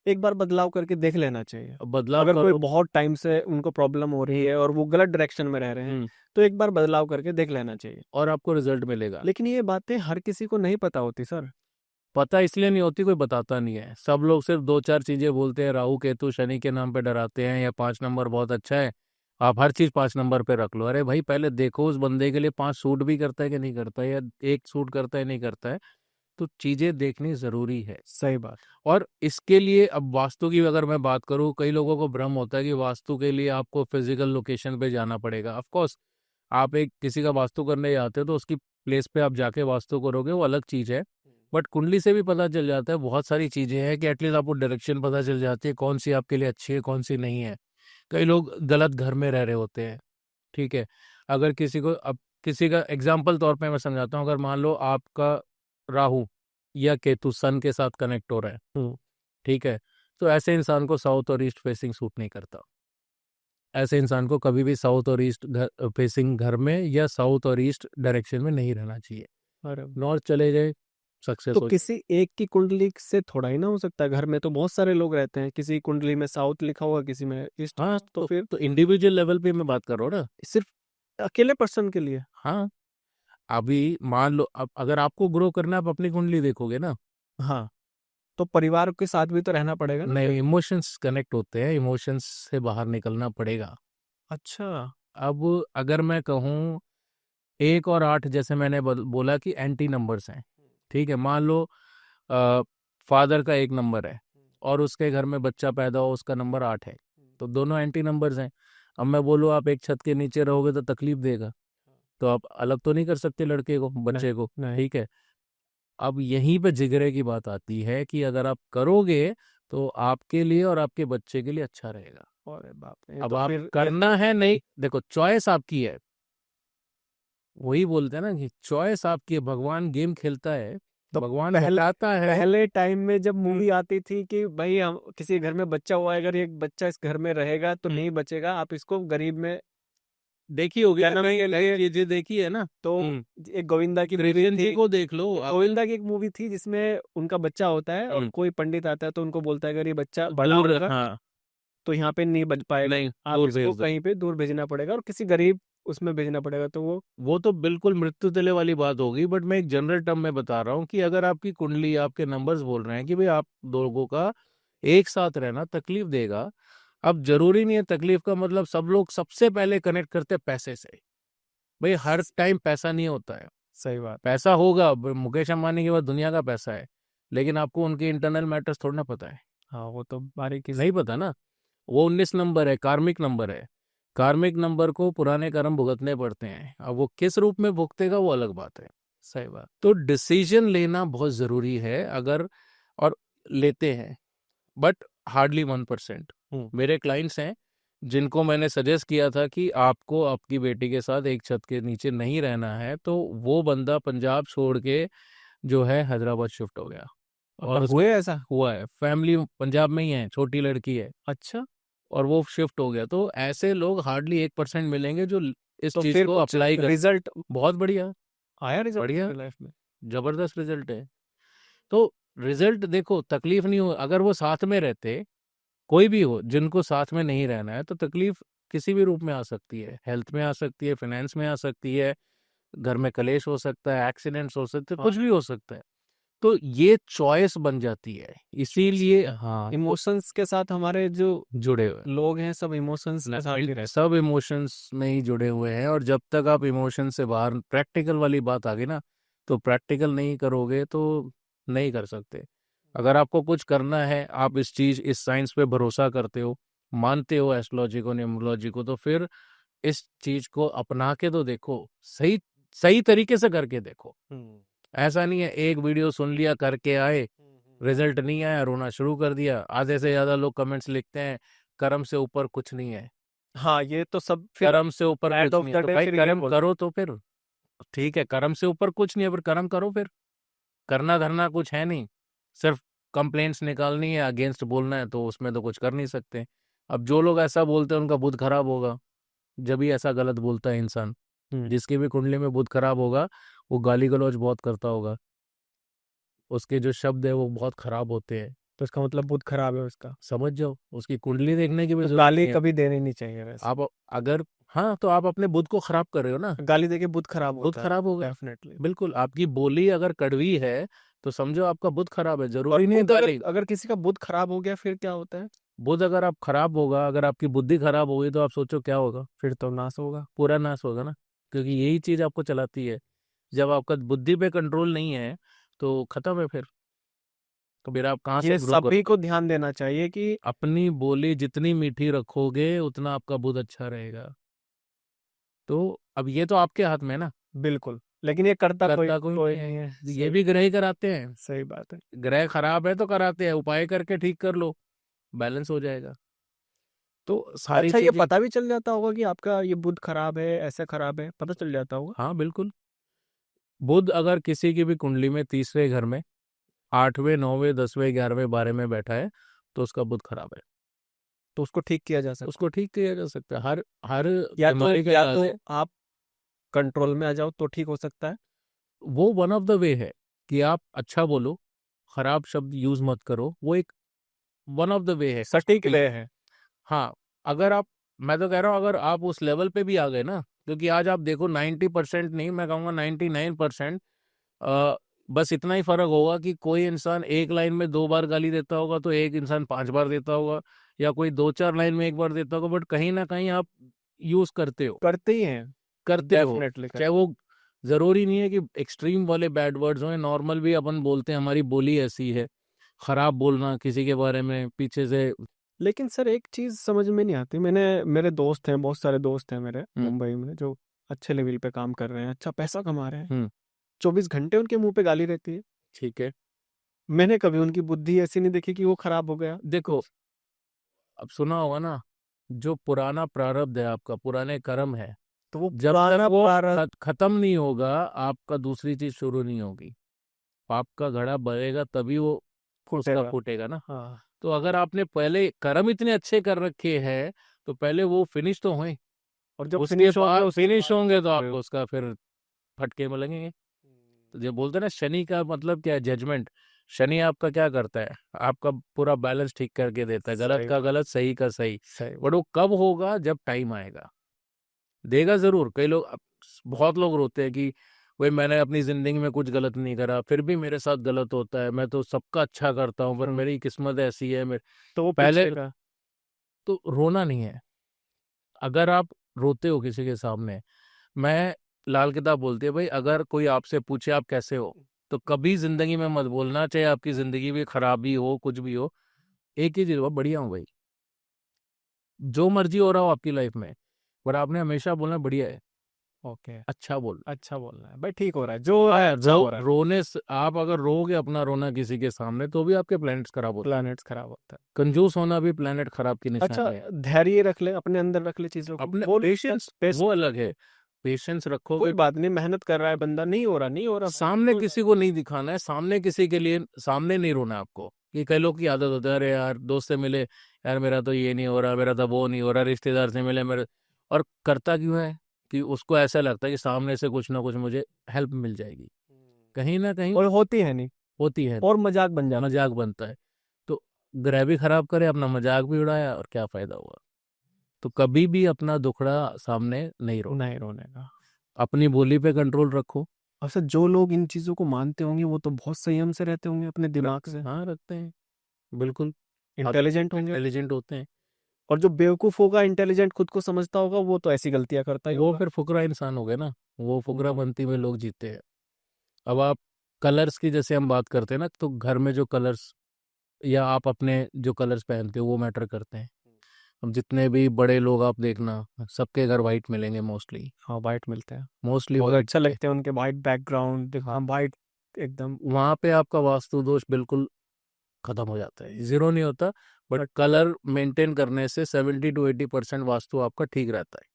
एक बार बदलाव करके देख लेना चाहिए। अब बदलाव अगर कोई करो। बहुत टाइम से उनको प्रॉब्लम हो रही है और वो गलत डायरेक्शन में रह रहे हैं, तो एक बार बदलाव करके देख लेना चाहिए और आपको रिजल्ट मिलेगा। लेकिन ये बातें हर किसी को नहीं पता होती सर। पता इसलिए नहीं होती, कोई बताता नहीं है। सब लोग सिर्फ दो चार चीजें बोलते हैं, राहु केतु शनि के नाम पे डराते हैं, या 5 नंबर बहुत अच्छा है, आप हर चीज 5 नंबर पे रख लो। अरे भाई, पहले देखो उस बंदे के लिए 5 सूट भी करता है कि नहीं करता है, या 1 सूट करता है नहीं करता है। तो चीजें देखनी जरूरी है। सही बात। और इसके लिए अब वास्तु की अगर मैं बात करूं, कई लोगों को भ्रम होता है कि वास्तु के लिए आपको फिजिकल लोकेशन पे जाना पड़ेगा। ऑफ कोर्स, आप एक किसी का वास्तु करने जाते हो तो उसकी प्लेस पे आप जाके वास्तु करोगे, वो अलग चीज है। बट कुंडली से भी पता चल जाता है, बहुत सारी चीजें हैं कि एटलीस्ट आपको डायरेक्शन पता चल जाती है, कौन सी आपके लिए अच्छी है, कौन सी नहीं है। कई लोग गलत घर में रह रहे होते हैं, ठीक है। अगर किसी को, अब किसी का एग्जाम्पल तौर पे मैं समझाता हूँ, अगर मान लो आपका राहु या केतु सन के साथ कनेक्ट हो रहा है, ठीक है, तो ऐसे इंसान को साउथ और ईस्ट फेसिंग सूट नहीं करता। ऐसे इंसान को कभी भी साउथ और ईस्ट फेसिंग घर में या साउथ और ईस्ट डायरेक्शन में नहीं रहना चाहिए। नॉर्थ चले जाए, सक्सेस तो हो। किसी एक की कुंडली से थोड़ा ही ना हो सकता, घर में तो बहुत सारे लोग रहते हैं, किसी कुंडली में साउथ लिखा होगा, किसी में ईस्ट। हाँ, तो फिर तो इंडिविजुअल लेवल पे मैं बात कर रहा हूँ ना। सिर्फ अकेले पर्सन के लिए। हाँ, अभी मान लो, अब अगर आपको ग्रो करना है, आप अपनी कुंडली देखोगे ना। हाँ, तो परिवार के साथ भी तो रहना पड़ेगा ना। नहीं, इमोशंस कनेक्ट होते हैं, इमोशंस से बाहर निकलना पड़ेगा। अच्छा। अब अगर मैं कहूँ 1 और 8, जैसे मैंने बोला कि एंटी नंबर्स हैं, ठीक है। मान लो फादर का 1 नंबर है और उसके घर में बच्चा पैदा हो, उसका नंबर 8 है, तो दोनों एंटी नंबर्स हैं। अब मैं बोलूँ आप एक छत के नीचे रहोगे तो तकलीफ देगा, तो आप अलग तो नहीं कर सकते लड़के को, बच्चे को, ठीक है। अब यहीं पे जिगरे की बात आती है कि अगर आप करोगे तो आपके लिए और आपके बच्चे के लिए अच्छा रहेगा। अरे बाप रे, अब तो आप फिर करना है नहीं, देखो चॉइस आपकी है। वही बोलते हैं ना कि चॉइस आपकी है, भगवान गेम खेलता है, तो भगवान हटाता है। पहले टाइम में जब मूवी आती थी कि भाई हम किसी घर में बच्चा हुआ है, अगर एक बच्चा इस घर में रहेगा तो नहीं बचेगा, आप इसको गरीब में देखी होगी ना, जन्म के लिए। ये देखी है ना। तो एक गोविंदा की मूवी त्रिवेदी थी, को देख लो आप। गोविंदा की एक मूवी थी जिसमें उनका बच्चा होता है और कोई पंडित आता है तो उनको बोलता है अगर ये बच्चा बड़ा दूर, होगा हाँ, तो यहाँ पे नहीं बच पाएगा, नहीं, आप दूर इसको भेज दो। कहीं पे दूर भेजना पड़ेगा और किसी गरीब उसमें भेजना पड़ेगा, तो वो तो बिल्कुल मृत्यु तले वाली बात होगी। बट मैं एक जनरल टर्म में बता रहा हूँ कि अगर आपकी कुंडली, आपके नंबर्स बोल रहे हैं कि भाई आप लोगों का एक साथ रहना तकलीफ देगा। अब जरूरी नहीं है, तकलीफ का मतलब सब लोग सबसे पहले कनेक्ट करते हैं पैसे से। भाई हर टाइम पैसा नहीं होता है। सही बात। पैसा होगा, मुकेश अंबानी के बाद दुनिया का पैसा है, लेकिन आपको उनके इंटरनल मैटर्स थोड़ा ना पता है। हाँ, वो तो बारीकी से नहीं पता ना। वो 19 नंबर है, कार्मिक नंबर है। कार्मिक नंबर को पुराने कर्म भुगतने पड़ते हैं, अब वो किस रूप में भुगतेगा वो अलग बात है। सही बात। तो डिसीजन लेना बहुत जरूरी है, अगर और लेते हैं, बट हार्डली 1%। मेरे क्लाइंट्स हैं जिनको मैंने सजेस्ट किया था कि आपको आपकी बेटी के साथ एक छत के नीचे नहीं रहना है, तो वो बंदा पंजाब छोड़ के जो है हैदराबाद शिफ्ट हो गया। और और हुए ऐसा? हुआ है, फैमिली पंजाब में ही है, छोटी लड़की है अच्छा, और वो शिफ्ट हो गया। तो ऐसे लोग हार्डली 1% मिलेंगे जो इस तो चीज फिर को कुछ अप्लाई कर। रिजल्ट बहुत बढ़िया, आया रिजल्ट बढ़िया, लाइफ में? जबरदस्त रिजल्ट है। तो रिजल्ट देखो, तकलीफ नहीं हो, अगर वो साथ में रहते, कोई भी हो जिनको साथ में नहीं रहना है, तो तकलीफ किसी भी रूप में आ सकती है, हेल्थ में आ सकती है, फाइनेंस में आ सकती है, घर में कलेश हो सकता है, एक्सीडेंट्स हो सकते हैं, हाँ, कुछ भी हो सकता है। तो ये चॉइस बन जाती है, इसीलिए हाँ, तो इमोशंस के साथ हमारे जो जुड़े हुए हैं। लोग हैं सब इमोशंस के साथ ही रहते सब इमोशंस में ही जुड़े हुए हैं, और जब तक आप इमोशन से बाहर, प्रैक्टिकल वाली बात आ गई ना, तो प्रैक्टिकल नहीं करोगे तो नहीं कर सकते। अगर आपको कुछ करना है, आप इस चीज, इस साइंस पे भरोसा करते हो, मानते हो एस्ट्रोलॉजी को, न्यूमरोलॉजी को, तो फिर इस चीज को अपना के तो देखो, सही सही तरीके से करके देखो। हैं। ऐसा नहीं है एक वीडियो सुन लिया, करके आए, रिजल्ट नहीं आया, रोना शुरू कर दिया। आधे से ज्यादा लोग कमेंट्स लिखते हैं, कर्म से ऊपर कुछ नहीं है, हाँ, ये तो सब फिर कर्म से ऊपर एंड कुछ ऑफ नहीं द है। तो डे भाई फिर ये कर्म बोलते करो तो फिर ठीक है, कर्म से ऊपर कुछ नहीं है, फिर कर्म करो। फिर करना धरना कुछ है नहीं, सिर्फ कंप्लेंट्स निकालनी है, अगेंस्ट बोलना है, तो उसमें तो कुछ कर नहीं सकते। अब जो लोग ऐसा बोलते हैं उनका बुध खराब होगा, जब भी ऐसा गलत बोलता है इंसान। जिसकी भी कुंडली में बुध खराब होगा, वो गाली गलौज बहुत करता होगा, उसके जो शब्द है वो बहुत खराब होते हैं। तो इसका मतलब बुध खराब है उसका। समझ जाओ, उसकी कुंडली देखने की भी तो जरूरत गाली नहीं है। कभी देनी नहीं चाहिए वैसे। आप अगर, हाँ, तो आप अपने बुध को खराब कर रहे हो ना, गाली देके बुध खराब बुध होता है खराब होगा। डेफिनेटली। बिल्कुल, आपकी बोली अगर कड़वी है तो समझो आपका बुध खराब है, और जरूरी नहीं है बुध अगर गाली। अगर किसी का बुध खराब हो गया फिर क्या होता है? बुध अगर आप खराब होगा, अगर आपकी बुद्धि खराब होगी, तो आप सोचो क्या होगा, फिर तो नाश होगा। पूरा नाश होगा ना, क्योंकि यही चीज आपको चलाती है। जब आपका बुद्धि पे कंट्रोल नहीं है तो खत्म है। तो फिर आप कहाँ से ये ग्रो सभी करोगे? को ध्यान देना चाहिए कि अपनी बोली जितनी मीठी रखोगे उतना आपका बुध अच्छा रहेगा। तो अब ये तो आपके हाथ में है ना, बिल्कुल, लेकिन ये करता कोई करता कोई कोई नहीं नहीं है, है। ये भी ग्रह ही कराते हैं। सही बात है। ग्रह खराब है तो कराते हैं, उपाय करके ठीक कर लो, बैलेंस हो जाएगा। तो सारी अच्छा, ये चीजें, पता भी चल जाता होगा कि आपका ये बुध खराब है, ऐसे खराब है, पता चल जाता होगा? हाँ बिल्कुल। बुध अगर किसी की भी कुंडली में तीसरे घर में, 8वें 9वें 10वें 11वें 12वें में बैठा है, तो उसका बुध खराब है। तो उसको ठीक किया जा सकता उसको ठीक किया जा सकता है। हर हर है। या तो बीमारी का या इलाज तो है। आप कंट्रोल में आ जाओ तो ठीक हो सकता है। वो वन ऑफ द वे है कि आप अच्छा बोलो, खराब शब्द यूज मत करो, वो एक वन ऑफ द वे है सटीक कि- वे है। हाँ, अगर आप, मैं तो कह रहा हूँ, अगर आप उस लेवल पे भी आ गए ना, क्योंकि आज आप देखो 90% नहीं, मैं कहूँगा 99%, बस इतना ही फर्क होगा कि कोई इंसान एक लाइन में 2 बार गाली देता होगा, तो एक इंसान 5 बार देता होगा, या कोई 2 4 लाइन में 1 बार देता होगा, बट कहीं ना कहीं आप यूज करते हो, करते ही हैं। करते हो। डेफिनेटली चाहे वो, जरूरी नहीं है कि एक्सट्रीम वाले बैड वर्ड्स हों, नॉर्मल भी अपन बोलते हैं, हमारी बोली ऐसी है। खराब बोलना किसी के बारे में पीछे से, लेकिन सर एक चीज समझ में नहीं आती। मेरे दोस्त हैं, बहुत सारे दोस्त हैं मेरे मुंबई में जो अच्छे लेवल पे काम कर रहे हैं, अच्छा पैसा कमा रहे हैं। हम्म 24 घंटे उनके मुंह पे गाली रहती है। ठीक है। मैंने कभी उनकी बुद्धि ऐसी नहीं देखी कि वो खराब हो गया। देखो, अब सुना होगा ना, जो पुराना प्रारब्ध है, आपका पुराने कर्म है, तो वो जब तक पुराना वो प्रारब्ध खत्म नहीं होगा, आपका दूसरी चीज शुरू नहीं होगी। पाप का घड़ा भरेगा तभी वो उसका फूटेगा। फूटेगा ना। हाँ। तो अगर आपने पहले कर्म इतने अच्छे कर रखे हैं, तो पहले वो फिनिश तो होए, और जब उसके फिनिश होंगे बाद उसके फिनिश बाद होंगे तो आपको उसका फिर फटके में लगेंगे। तो जो बोलते हैं ना, शनि का मतलब क्या है, जजमेंट। शनि आपका क्या करता है, आपका पूरा बैलेंस ठीक करके देता है, गलत सही का बात। गलत, सही का सही। सही बट वो कब होगा, जब टाइम आएगा, देगा जरूर। कई लोग, बहुत लोग रोते हैं कि भाई मैंने अपनी जिंदगी में कुछ गलत नहीं करा, फिर भी मेरे साथ गलत होता है, मैं तो सबका अच्छा करता हूँ, पर मेरी किस्मत ऐसी है। मेरे तो वो पहले, पीछे का। तो रोना नहीं है। अगर आप रोते हो किसी के सामने, मैं, लाल किताब बोलती है भाई, अगर कोई आपसे पूछे आप कैसे हो, तो कभी जिंदगी में मत बोलना, चाहे आपकी जिंदगी में खराबी हो, कुछ भी हो, एक ही चीज हो, बढ़िया हूँ भाई। जो मर्जी हो रहा हो आपकी लाइफ में, पर आपने हमेशा बोलना बढ़िया है, ओके। अच्छा बोल। अच्छा बोलना है भाई, ठीक हो रहा है जो है, अच्छा हो रहा है। रोने से, आप अगर रोगे अपना रोना किसी के सामने, तो भी आपके प्लैनेट्स खराब होते हैं। प्लैनेट्स खराब होता है। कंजूस होना भी प्लैनेट खराब की अच्छा, निशानी है। धैर्य रख ले, अपने अंदर रख ले चीजों को, अपने वो पेशेंस, पेश। वो अलग है। पेशेंस कोई रखोगे, बात नहीं, मेहनत कर रहा है बंदा, नहीं हो रहा सामने किसी को नहीं दिखाना है, सामने किसी के लिए सामने नहीं रोना है आपको। कि कई लोग की आदत होती है, अरे यार दोस्त से मिले, यार मेरा तो ये नहीं हो रहा, मेरा तो वो नहीं हो रहा, रिश्तेदार से मिले मेरे, और करता क्यों है कि उसको ऐसा लगता है कि सामने से कुछ ना कुछ मुझे हेल्प मिल जाएगी, कहीं ना कहीं और होती है नहीं, होती है, और मजाक बन जाता मजाक बनता है। तो ग्रह खराब करे, अपना मजाक भी उड़ाया, और क्या फायदा हुआ। तो कभी भी अपना दुखड़ा सामने नहीं रो, नहीं रोने का। अपनी बोली पे कंट्रोल रखो। और सर जो लोग इन चीजों को मानते होंगे वो तो बहुत संयम से रहते होंगे अपने दिमाग से, हाँ रखते हैं, बिल्कुल इंटेलिजेंट होंगे। इंटेलिजेंट होते हैं। और जो बेवकूफ होगा, इंटेलिजेंट खुद को समझता होगा, वो तो ऐसी गलतियां करता ही वो होगा। फिर फुकरा इंसान हो गए ना, वो फुकरा बनती में लोग जीते हैं। अब आप कलर्स की जैसे हम बात करते हैं ना, तो घर में जो कलर्स या आप अपने जो कलर्स पहनते हो वो मैटर करते हैं। अब जितने भी बड़े लोग आप देखना, सबके घर वाइट मिलेंगे मोस्टली, हाँ, वाइट मिलते हैं, मोस्टली बहुत वाइट। अच्छा लगते हैं उनके वाइट बैकग्राउंड, हाँ वाइट एकदम। वहाँ पे आपका वास्तु दोष बिल्कुल खत्म हो जाता है, जीरो नहीं होता, बट कलर मेंटेन करने से 70 to 80% वास्तु आपका ठीक रहता है।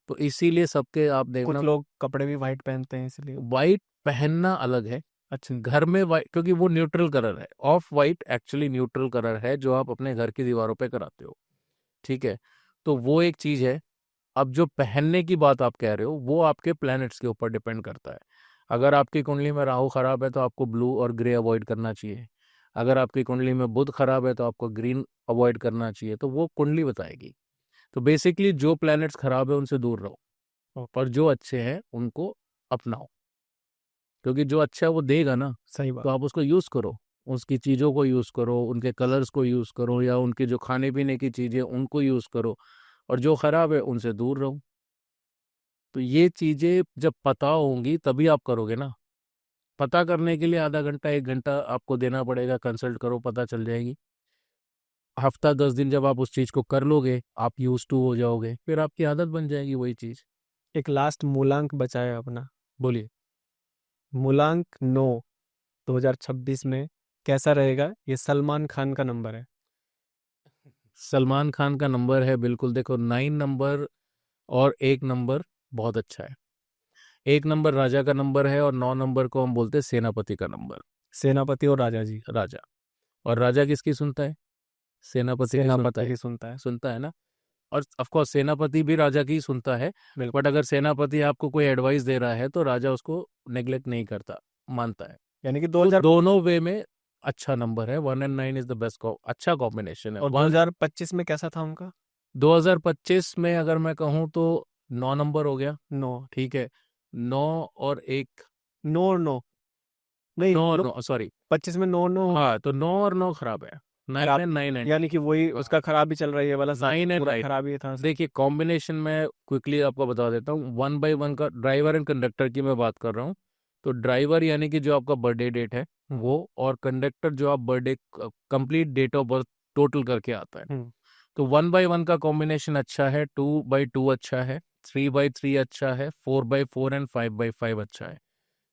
तो इसीलिए सबके आप कुछ देखना, लोग कपड़े भी वाइट पहनते हैं इसलिए। वाइट पहनना अलग है, अच्छा, घर में वाइट, क्योंकि वो न्यूट्रल कलर है। Of white actually neutral colour है जो आप अपने घर की दीवारों पे कराते हो, ठीक है। तो वो एक चीज है। अब जो पहनने की बात आप कह रहे हो, वो आपके प्लैनेट्स के ऊपर डिपेंड करता है। अगर आपकी कुंडली में राहु खराब है तो आपको ब्लू और ग्रे अवॉइड करना चाहिए। अगर आपकी कुंडली में बुध खराब है तो आपको ग्रीन अवॉइड करना चाहिए। तो वो कुंडली बताएगी। तो बेसिकली जो प्लैनेट्स खराब है उनसे दूर रहो, और जो अच्छे हैं उनको अपनाओ, क्योंकि जो अच्छा है वो देगा ना। सही तो बात। आप उसको यूज़ करो, उसकी चीज़ों को यूज़ करो, उनके कलर्स को यूज़ करो, या उनके जो खाने पीने की चीज़ें उनको यूज़ करो, और जो खराब है उनसे दूर रहो। तो ये चीज़ें जब पता होंगी तभी आप करोगे ना। पता करने के लिए आधा घंटा 1 घंटा आपको देना पड़ेगा, कंसल्ट करो, पता चल जाएगी। हफ्ता 10 दिन जब आप उस चीज़ को कर लोगे, आप यूज टू हो जाओगे, फिर आपकी आदत बन जाएगी वही चीज़। एक लास्ट मूलांक बचा है अपना, बोलिए। मूलांक 9 2026 में कैसा रहेगा? ये सलमान खान का नंबर है। सलमान खान का नंबर है, बिल्कुल। देखो 9 नंबर और 1 नंबर बहुत अच्छा है। 1 नंबर राजा का नंबर है, और 9 नंबर को हम बोलते हैं सेनापति का नंबर। सेनापति और राजा जी। राजा, और राजा किसकी सुनता है? सेनापति की सुनता सेनापति है, की सुनता है। सुनता है ना। और ऑफ कोर्स सेनापति भी राजा की सुनता है। बिल्कुल। बट अगर सेनापति आपको कोई एडवाइस दे रहा है तो राजा उसको नेग्लेक्ट नहीं करता, मानता है। यानी कि तो 2000 दोनों वे में अच्छा नंबर है। 1 and 9 इज द बेस्ट, अच्छा कॉम्बिनेशन है। और 2025 में कैसा था उनका? 2025 में अगर मैं कहूँ तो 9 नंबर हो गया, 9। ठीक है। 9 और 1, 9 और 9 नहीं, 9 और 9, सॉरी। 25 में 9 हाँ, तो 9 और 9 खराब है। 9 खराब, एंड 9 एंड यानी कि वही उसका खराब ही चल रही है वाला, 9 एंड पूरा 9। खराब ही था। देखिए कॉम्बिनेशन में क्विकली आपको बता देता हूँ। 1 by 1 का ड्राइवर एंड कंडक्टर की मैं बात कर रहा हूँ। तो ड्राइवर यानी कि जो आपका बर्थडे डेट है वो, और कंडक्टर जो आप birthday complete date of birth total करके आता है। तो 1 by 1 का कॉम्बिनेशन अच्छा है, 2 by 2 अच्छा है, 3 by 3 अच्छा है, 4 by 4 एंड 5 by 5 अच्छा है।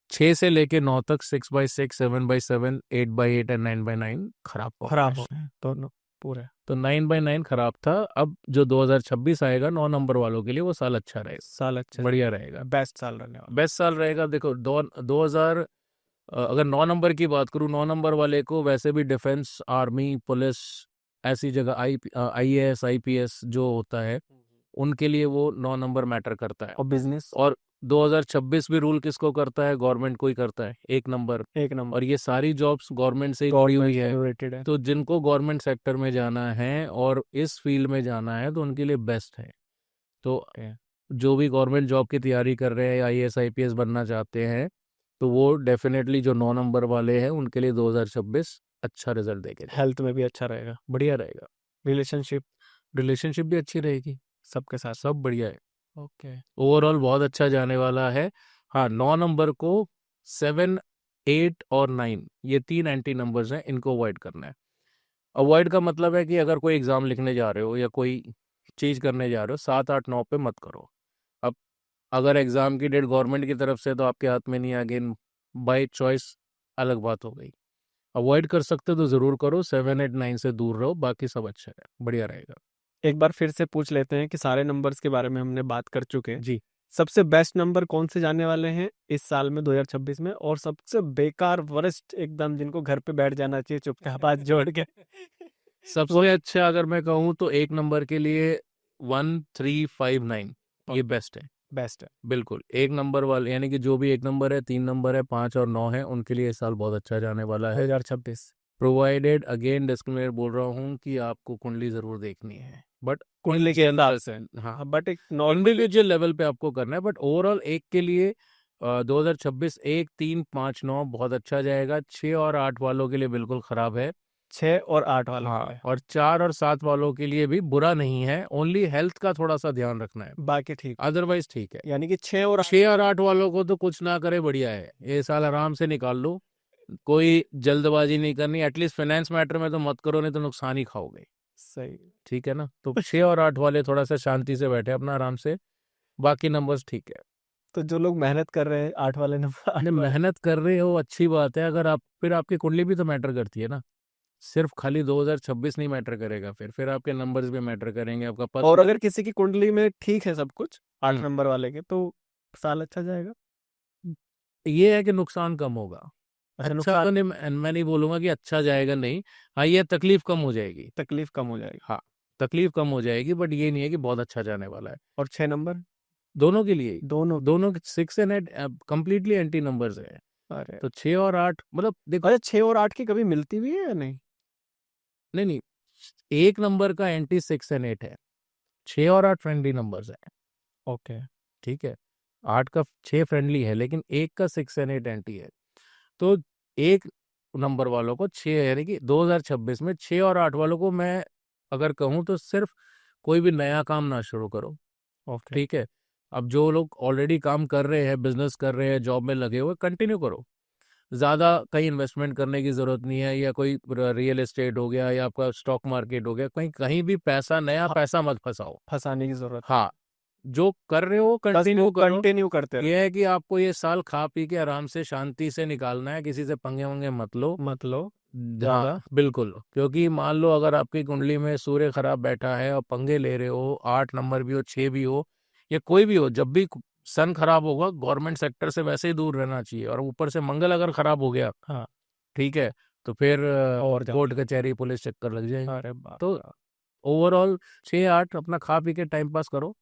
6 से लेके 9 तक 6 by 6, 7 by 7, 8 by 8 and 9 by 9 खराब खराब हो combination है। गए दोनों पूरे। तो 9 by 9 खराब था। अब जो 2026 आएगा 9 नंबर वालों के लिए, वो साल अच्छा रहेगा, साल अच्छा, बढ़िया रहेगा, बेस्ट साल रहने वाला। बेस्ट साल रहेगा। देखो 2000, अगर 9 नंबर की बात करूँ, 9 नंबर वाले को वैसे भी डिफेंस, आर्मी, पुलिस, ऐसी जगह IAS IPS जो होता है, उनके लिए वो 9 नंबर मैटर करता है। और बिजनेस, और 2026 भी रूल किसको करता है? गवर्नमेंट को ही करता है, 1 नंबर। 1 नंबर और ये सारी जॉब्स गवर्नमेंट से ही जुड़ी हुई है। रिलेटेड है। तो जिनको गवर्नमेंट सेक्टर में जाना है और इस फील्ड में जाना है तो उनके लिए बेस्ट है। तो जो भी गवर्नमेंट जॉब की तैयारी कर रहे हैं, IAS IPS बनना चाहते हैं, तो वो डेफिनेटली जो 9 नंबर वाले हैं उनके लिए 2026 अच्छा रिजल्ट देंगे। हेल्थ में भी अच्छा रहेगा, बढ़िया रहेगा, रिलेशनशिप भी अच्छी रहेगी, सबके साथ। सब बढ़िया है। ओके। ओवरऑल बहुत अच्छा जाने वाला है। हाँ, 9 नंबर को 7, 8 और 9, ये 3 एंटी नंबर्स हैं, इनको अवॉइड करना है। अवॉइड का मतलब है कि अगर कोई एग्जाम लिखने जा रहे हो या कोई चीज़ करने जा रहे हो, 7, 8, 9 पे मत करो। अब अगर एग्जाम की डेट गवर्नमेंट की तरफ से तो आपके हाथ में नहीं आ गई, बाई चॉइस अलग बात हो गई। अवॉइड कर सकते हो तो ज़रूर करो, 7, 8, 9 से दूर रहो, बाकी सब अच्छा है, बढ़िया रहेगा। एक बार फिर से पूछ लेते हैं कि सारे नंबर्स के बारे में हमने बात कर चुके हैं। जी। सबसे बेस्ट नंबर कौन से जाने वाले हैं इस साल में 2026 में, और सबसे बेकार वर्स्ट एकदम जिनको घर पे बैठ जाना चाहिए चुपचाप हाथ जोड़ के? सबसे अच्छा अगर मैं कहूँ तो एक नंबर के लिए 1359 ये बेस्ट है। बेस्ट है। बिल्कुल एक नंबर वाले यानी कि जो भी एक नंबर है, 3 नंबर है, 5 और 9 है, उनके लिए इस साल बहुत अच्छा जाने वाला है 2026 प्रोवाइडेड अगेन डिस्क्लेमर बोल रहा हूँ कि आपको कुंडली जरूर देखनी है बट कुंडली के हिसाब से। हाँ बट एक नॉर्मल इंडिविजुअल लेवल पे आपको करना है बट ओवरऑल एक के लिए 2026 1 3 5 9 बहुत अच्छा जाएगा। 6 और 8 वालों के लिए बिल्कुल खराब है। 6 और 8 वाला हाँ और 4 और 7 वालों के लिए भी बुरा नहीं है, ओनली हेल्थ का थोड़ा सा ध्यान रखना है, बाकी ठीक, अदरवाइज ठीक है। यानी कि 6 और 6 और 8 वालों को तो कुछ ना करे बढ़िया है, ये साल आराम से निकाल लो, कोई जल्दबाजी नहीं करनी, एटलीस्ट फाइनेंस मैटर में तो मत करो, नहीं तो नुकसान ही खाओगे। सही। ठीक है ना, तो 6 और 8 वाले थोड़ा सा शांति से बैठे अपना आराम से, बाकी नंबर्स ठीक है। तो जो लोग मेहनत कर रहे हैं 8 वाले नंबर, 8 वाले मेहनत कर रहे हो अच्छी बात है, अगर आप फिर आपकी कुंडली भी तो मैटर करती है ना, सिर्फ खाली 2026 नहीं मैटर करेगा, फिर आपके नंबर्स भी मैटर करेंगे, आपका पद और अगर किसी की कुंडली में ठीक है सब कुछ 8 हम्म। नंबर वाले के, तो साल अच्छा जाएगा। ये है कि नुकसान कम होगा। अच्छा, अच्छा नुकसान, तो नहीं, मैं नहीं बोलूंगा कि अच्छा जाएगा नहीं, हाँ ये तकलीफ कम हो जाएगी, तकलीफ कम हो जाएगी। हाँ तकलीफ कम हो जाएगी, बट ये नहीं है कि बहुत अच्छा जाने वाला है। और 6 नंबर दोनों के लिए, दोनों। दोनों 6 एंड 8 कंप्लीटली एंटी नंबर्स है, अरे तो 6 और 8 मतलब देखो, अच्छा, 6 और 8 की कभी मिलती भी है या नहीं? नहीं नहीं, एक नंबर का एंटी 6 एंड 8 है, 6 और 8 फ्रेंडली नंबर्स है। ओके। ठीक है, 8 का 6 फ्रेंडली है, लेकिन एक का 6 एंड 8 एंटी है, तो एक नंबर वालों को 6 यानी कि 2026 में 6 और 8 वालों को मैं अगर कहूँ तो सिर्फ कोई भी नया काम ना शुरू करो। ओके। ठीक है, अब जो लोग ऑलरेडी काम कर रहे हैं, बिजनेस कर रहे हैं, जॉब में लगे हुए, कंटिन्यू करो, ज़्यादा कहीं इन्वेस्टमेंट करने की ज़रूरत नहीं है, या कोई रियल एस्टेट हो गया या आपका स्टॉक मार्केट हो गया, कहीं कहीं भी पैसा नया पैसा मत फंसाओ। फंसाने की जरूरत, हाँ, जो कर रहे हो कंटिन्यू करो, कंटिन्यू करते रहो। ये है कि आपको ये साल खा पी के आराम से शांति से निकालना है, किसी से पंगे वंगे मत लो। मतलब हाँ ज्यादा बिल्कुल, क्योंकि मान लो अगर आपकी कुंडली में सूर्य खराब बैठा है और पंगे ले रहे हो, 8 नंबर भी हो, 6 भी हो, या कोई भी हो, जब भी सन खराब होगा गवर्नमेंट सेक्टर से वैसे ही दूर रहना चाहिए, और ऊपर से मंगल अगर खराब हो गया, हाँ, ठीक है, तो फिर और ज्यादा। कोर्ट कचहरी पुलिस चक्कर लग जाएंगे। अरे बाप तो रे बाप। ओवरऑल 6 8 अपना खा पी के टाइम पास करो,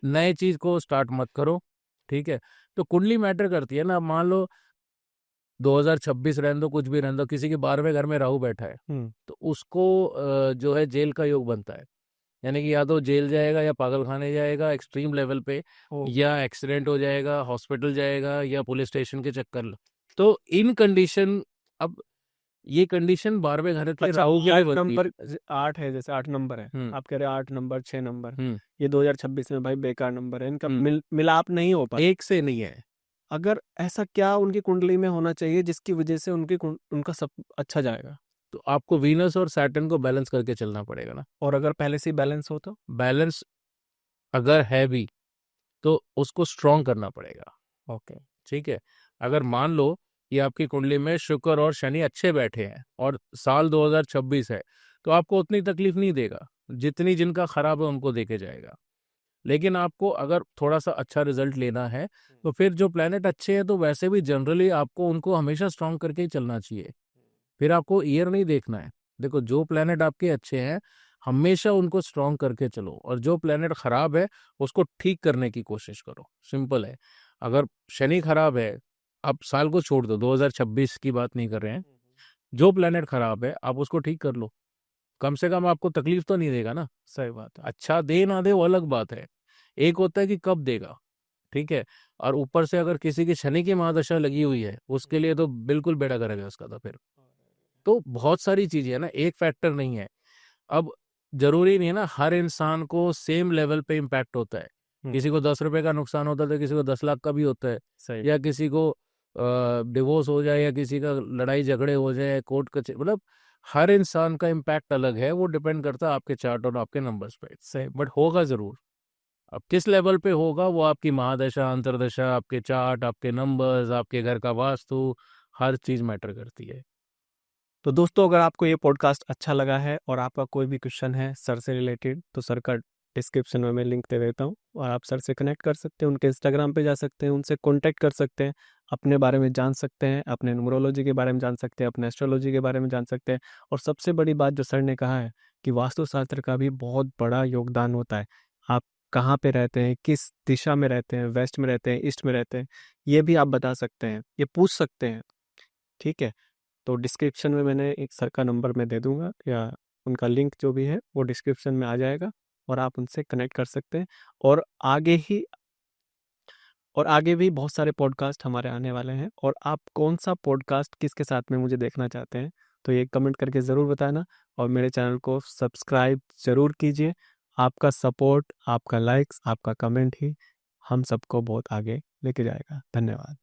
नए चीज को स्टार्ट मत करो। ठीक है, तो कुंडली मैटर करती है ना, मान लो 2026 रहने दो, कुछ भी रहने दो, किसी के 12वें घर में राहु बैठा है, तो उसको जो है जेल का योग बनता है, यानी कि या तो जेल जाएगा या पागल खाने जाएगा एक्सट्रीम लेवल पे, ओ, या एक्सीडेंट हो जाएगा, हॉस्पिटल जाएगा, या पुलिस स्टेशन के चक्कर। तो इन कंडीशन, अब ये कंडीशन 12वें घर के अच्छा, राहु की ये भी बनती नंबर है। 8 है, जैसे 8 नंबर है, हम्म आप कह रहे हैं 8 नंबर 6 नंबर, हम्म ये 2026 में भाई बेकार नंबर है, इनका हम्म। मिलाप नहीं हो पाता। एक से नहीं है, अगर ऐसा क्या उनकी कुंडली में होना चाहिए जिसकी वजह से उनका सब अच्छा जाएगा? तो आपको वीनस और सैटर्न को बैलेंस करके चलना पड़ेगा ना। और अगर पहले से ही बैलेंस हो तो? बैलेंस अगर है भी तो उसको स्ट्रॉन्ग करना पड़ेगा। ओके। ठीक है, अगर मान लो कि आपकी कुंडली में शुक्र और शनि अच्छे बैठे हैं और साल 2026 है, तो आपको उतनी तकलीफ नहीं देगा जितनी जिनका खराब है उनको देके जाएगा। लेकिन आपको अगर थोड़ा सा अच्छा रिजल्ट लेना है, तो फिर जो प्लेनेट अच्छे हैं तो वैसे भी जनरली आपको उनको हमेशा स्ट्रॉन्ग करके ही चलना चाहिए, फिर आपको ईयर नहीं देखना है। देखो जो प्लेनेट आपके अच्छे हैं हमेशा उनको स्ट्रॉन्ग करके चलो, और जो प्लेनेट खराब है उसको ठीक करने की कोशिश करो, सिंपल है। अगर शनि खराब है, अब साल को छोड़ दो, 2026 की बात नहीं कर रहे हैं, जो प्लेनेट खराब है आप उसको ठीक कर लो, कम से कम आपको तकलीफ तो नहीं देगा ना। सही बात है। अच्छा दे ना दे वो अलग बात है, एक होता है कि कब देगा। ठीक है, और ऊपर से अगर किसी की शनि की महादशा लगी हुई है उसके लिए तो बिल्कुल बेड़ा करेगा उसका, तो फिर तो बहुत सारी चीजें है ना, एक फैक्टर नहीं है। अब जरूरी नहीं है ना हर इंसान को सेम लेवल पे इम्पैक्ट होता है, किसी को 10 रुपए का नुकसान होता है तो किसी को 10 लाख का भी होता है, सही। या किसी को डिवोर्स हो जाए, या किसी का लड़ाई झगड़े हो जाए, कोर्ट कचहरी, मतलब हर इंसान का इम्पैक्ट अलग है, वो डिपेंड करता है आपके चार्ट और आपके नंबर्स पे। सही। बट होगा जरूर, अब किस लेवल पे होगा वो आपकी महादशा, अंतरदशा, आपके चार्ट, आपके नंबर्स, आपके घर का वास्तु, हर चीज मैटर करती है। तो दोस्तों, अगर आपको ये पॉडकास्ट अच्छा लगा है और आपका कोई भी क्वेश्चन है सर से रिलेटेड, तो सर का डिस्क्रिप्शन में मैं लिंक दे देता हूँ और आप सर से कनेक्ट कर सकते हैं, उनके इंस्टाग्राम पे जा सकते हैं, उनसे कॉन्टैक्ट कर सकते हैं, अपने बारे में जान सकते हैं, अपने न्यूमरोलॉजी के बारे में जान सकते हैं, अपने एस्ट्रोलॉजी के बारे में जान सकते हैं। और सबसे बड़ी बात जो सर ने कहा है कि वास्तुशास्त्र का भी बहुत बड़ा योगदान होता है। आप कहाँ पे रहते हैं, किस दिशा में रहते हैं, वेस्ट में रहते हैं, ईस्ट में रहते हैं, ये भी आप बता सकते हैं, ये पूछ सकते हैं। ठीक है, तो डिस्क्रिप्शन में मैंने एक सर का नंबर मैं दे दूंगा, या उनका लिंक जो भी है वो डिस्क्रिप्शन में आ जाएगा, और आप उनसे कनेक्ट कर सकते हैं। और आगे ही और आगे भी बहुत सारे पॉडकास्ट हमारे आने वाले हैं, और आप कौन सा पॉडकास्ट किसके साथ में मुझे देखना चाहते हैं तो ये कमेंट करके ज़रूर बताना, और मेरे चैनल को सब्सक्राइब ज़रूर कीजिए। आपका सपोर्ट, आपका लाइक्स, आपका कमेंट ही हम सबको बहुत आगे लेके जाएगा। धन्यवाद।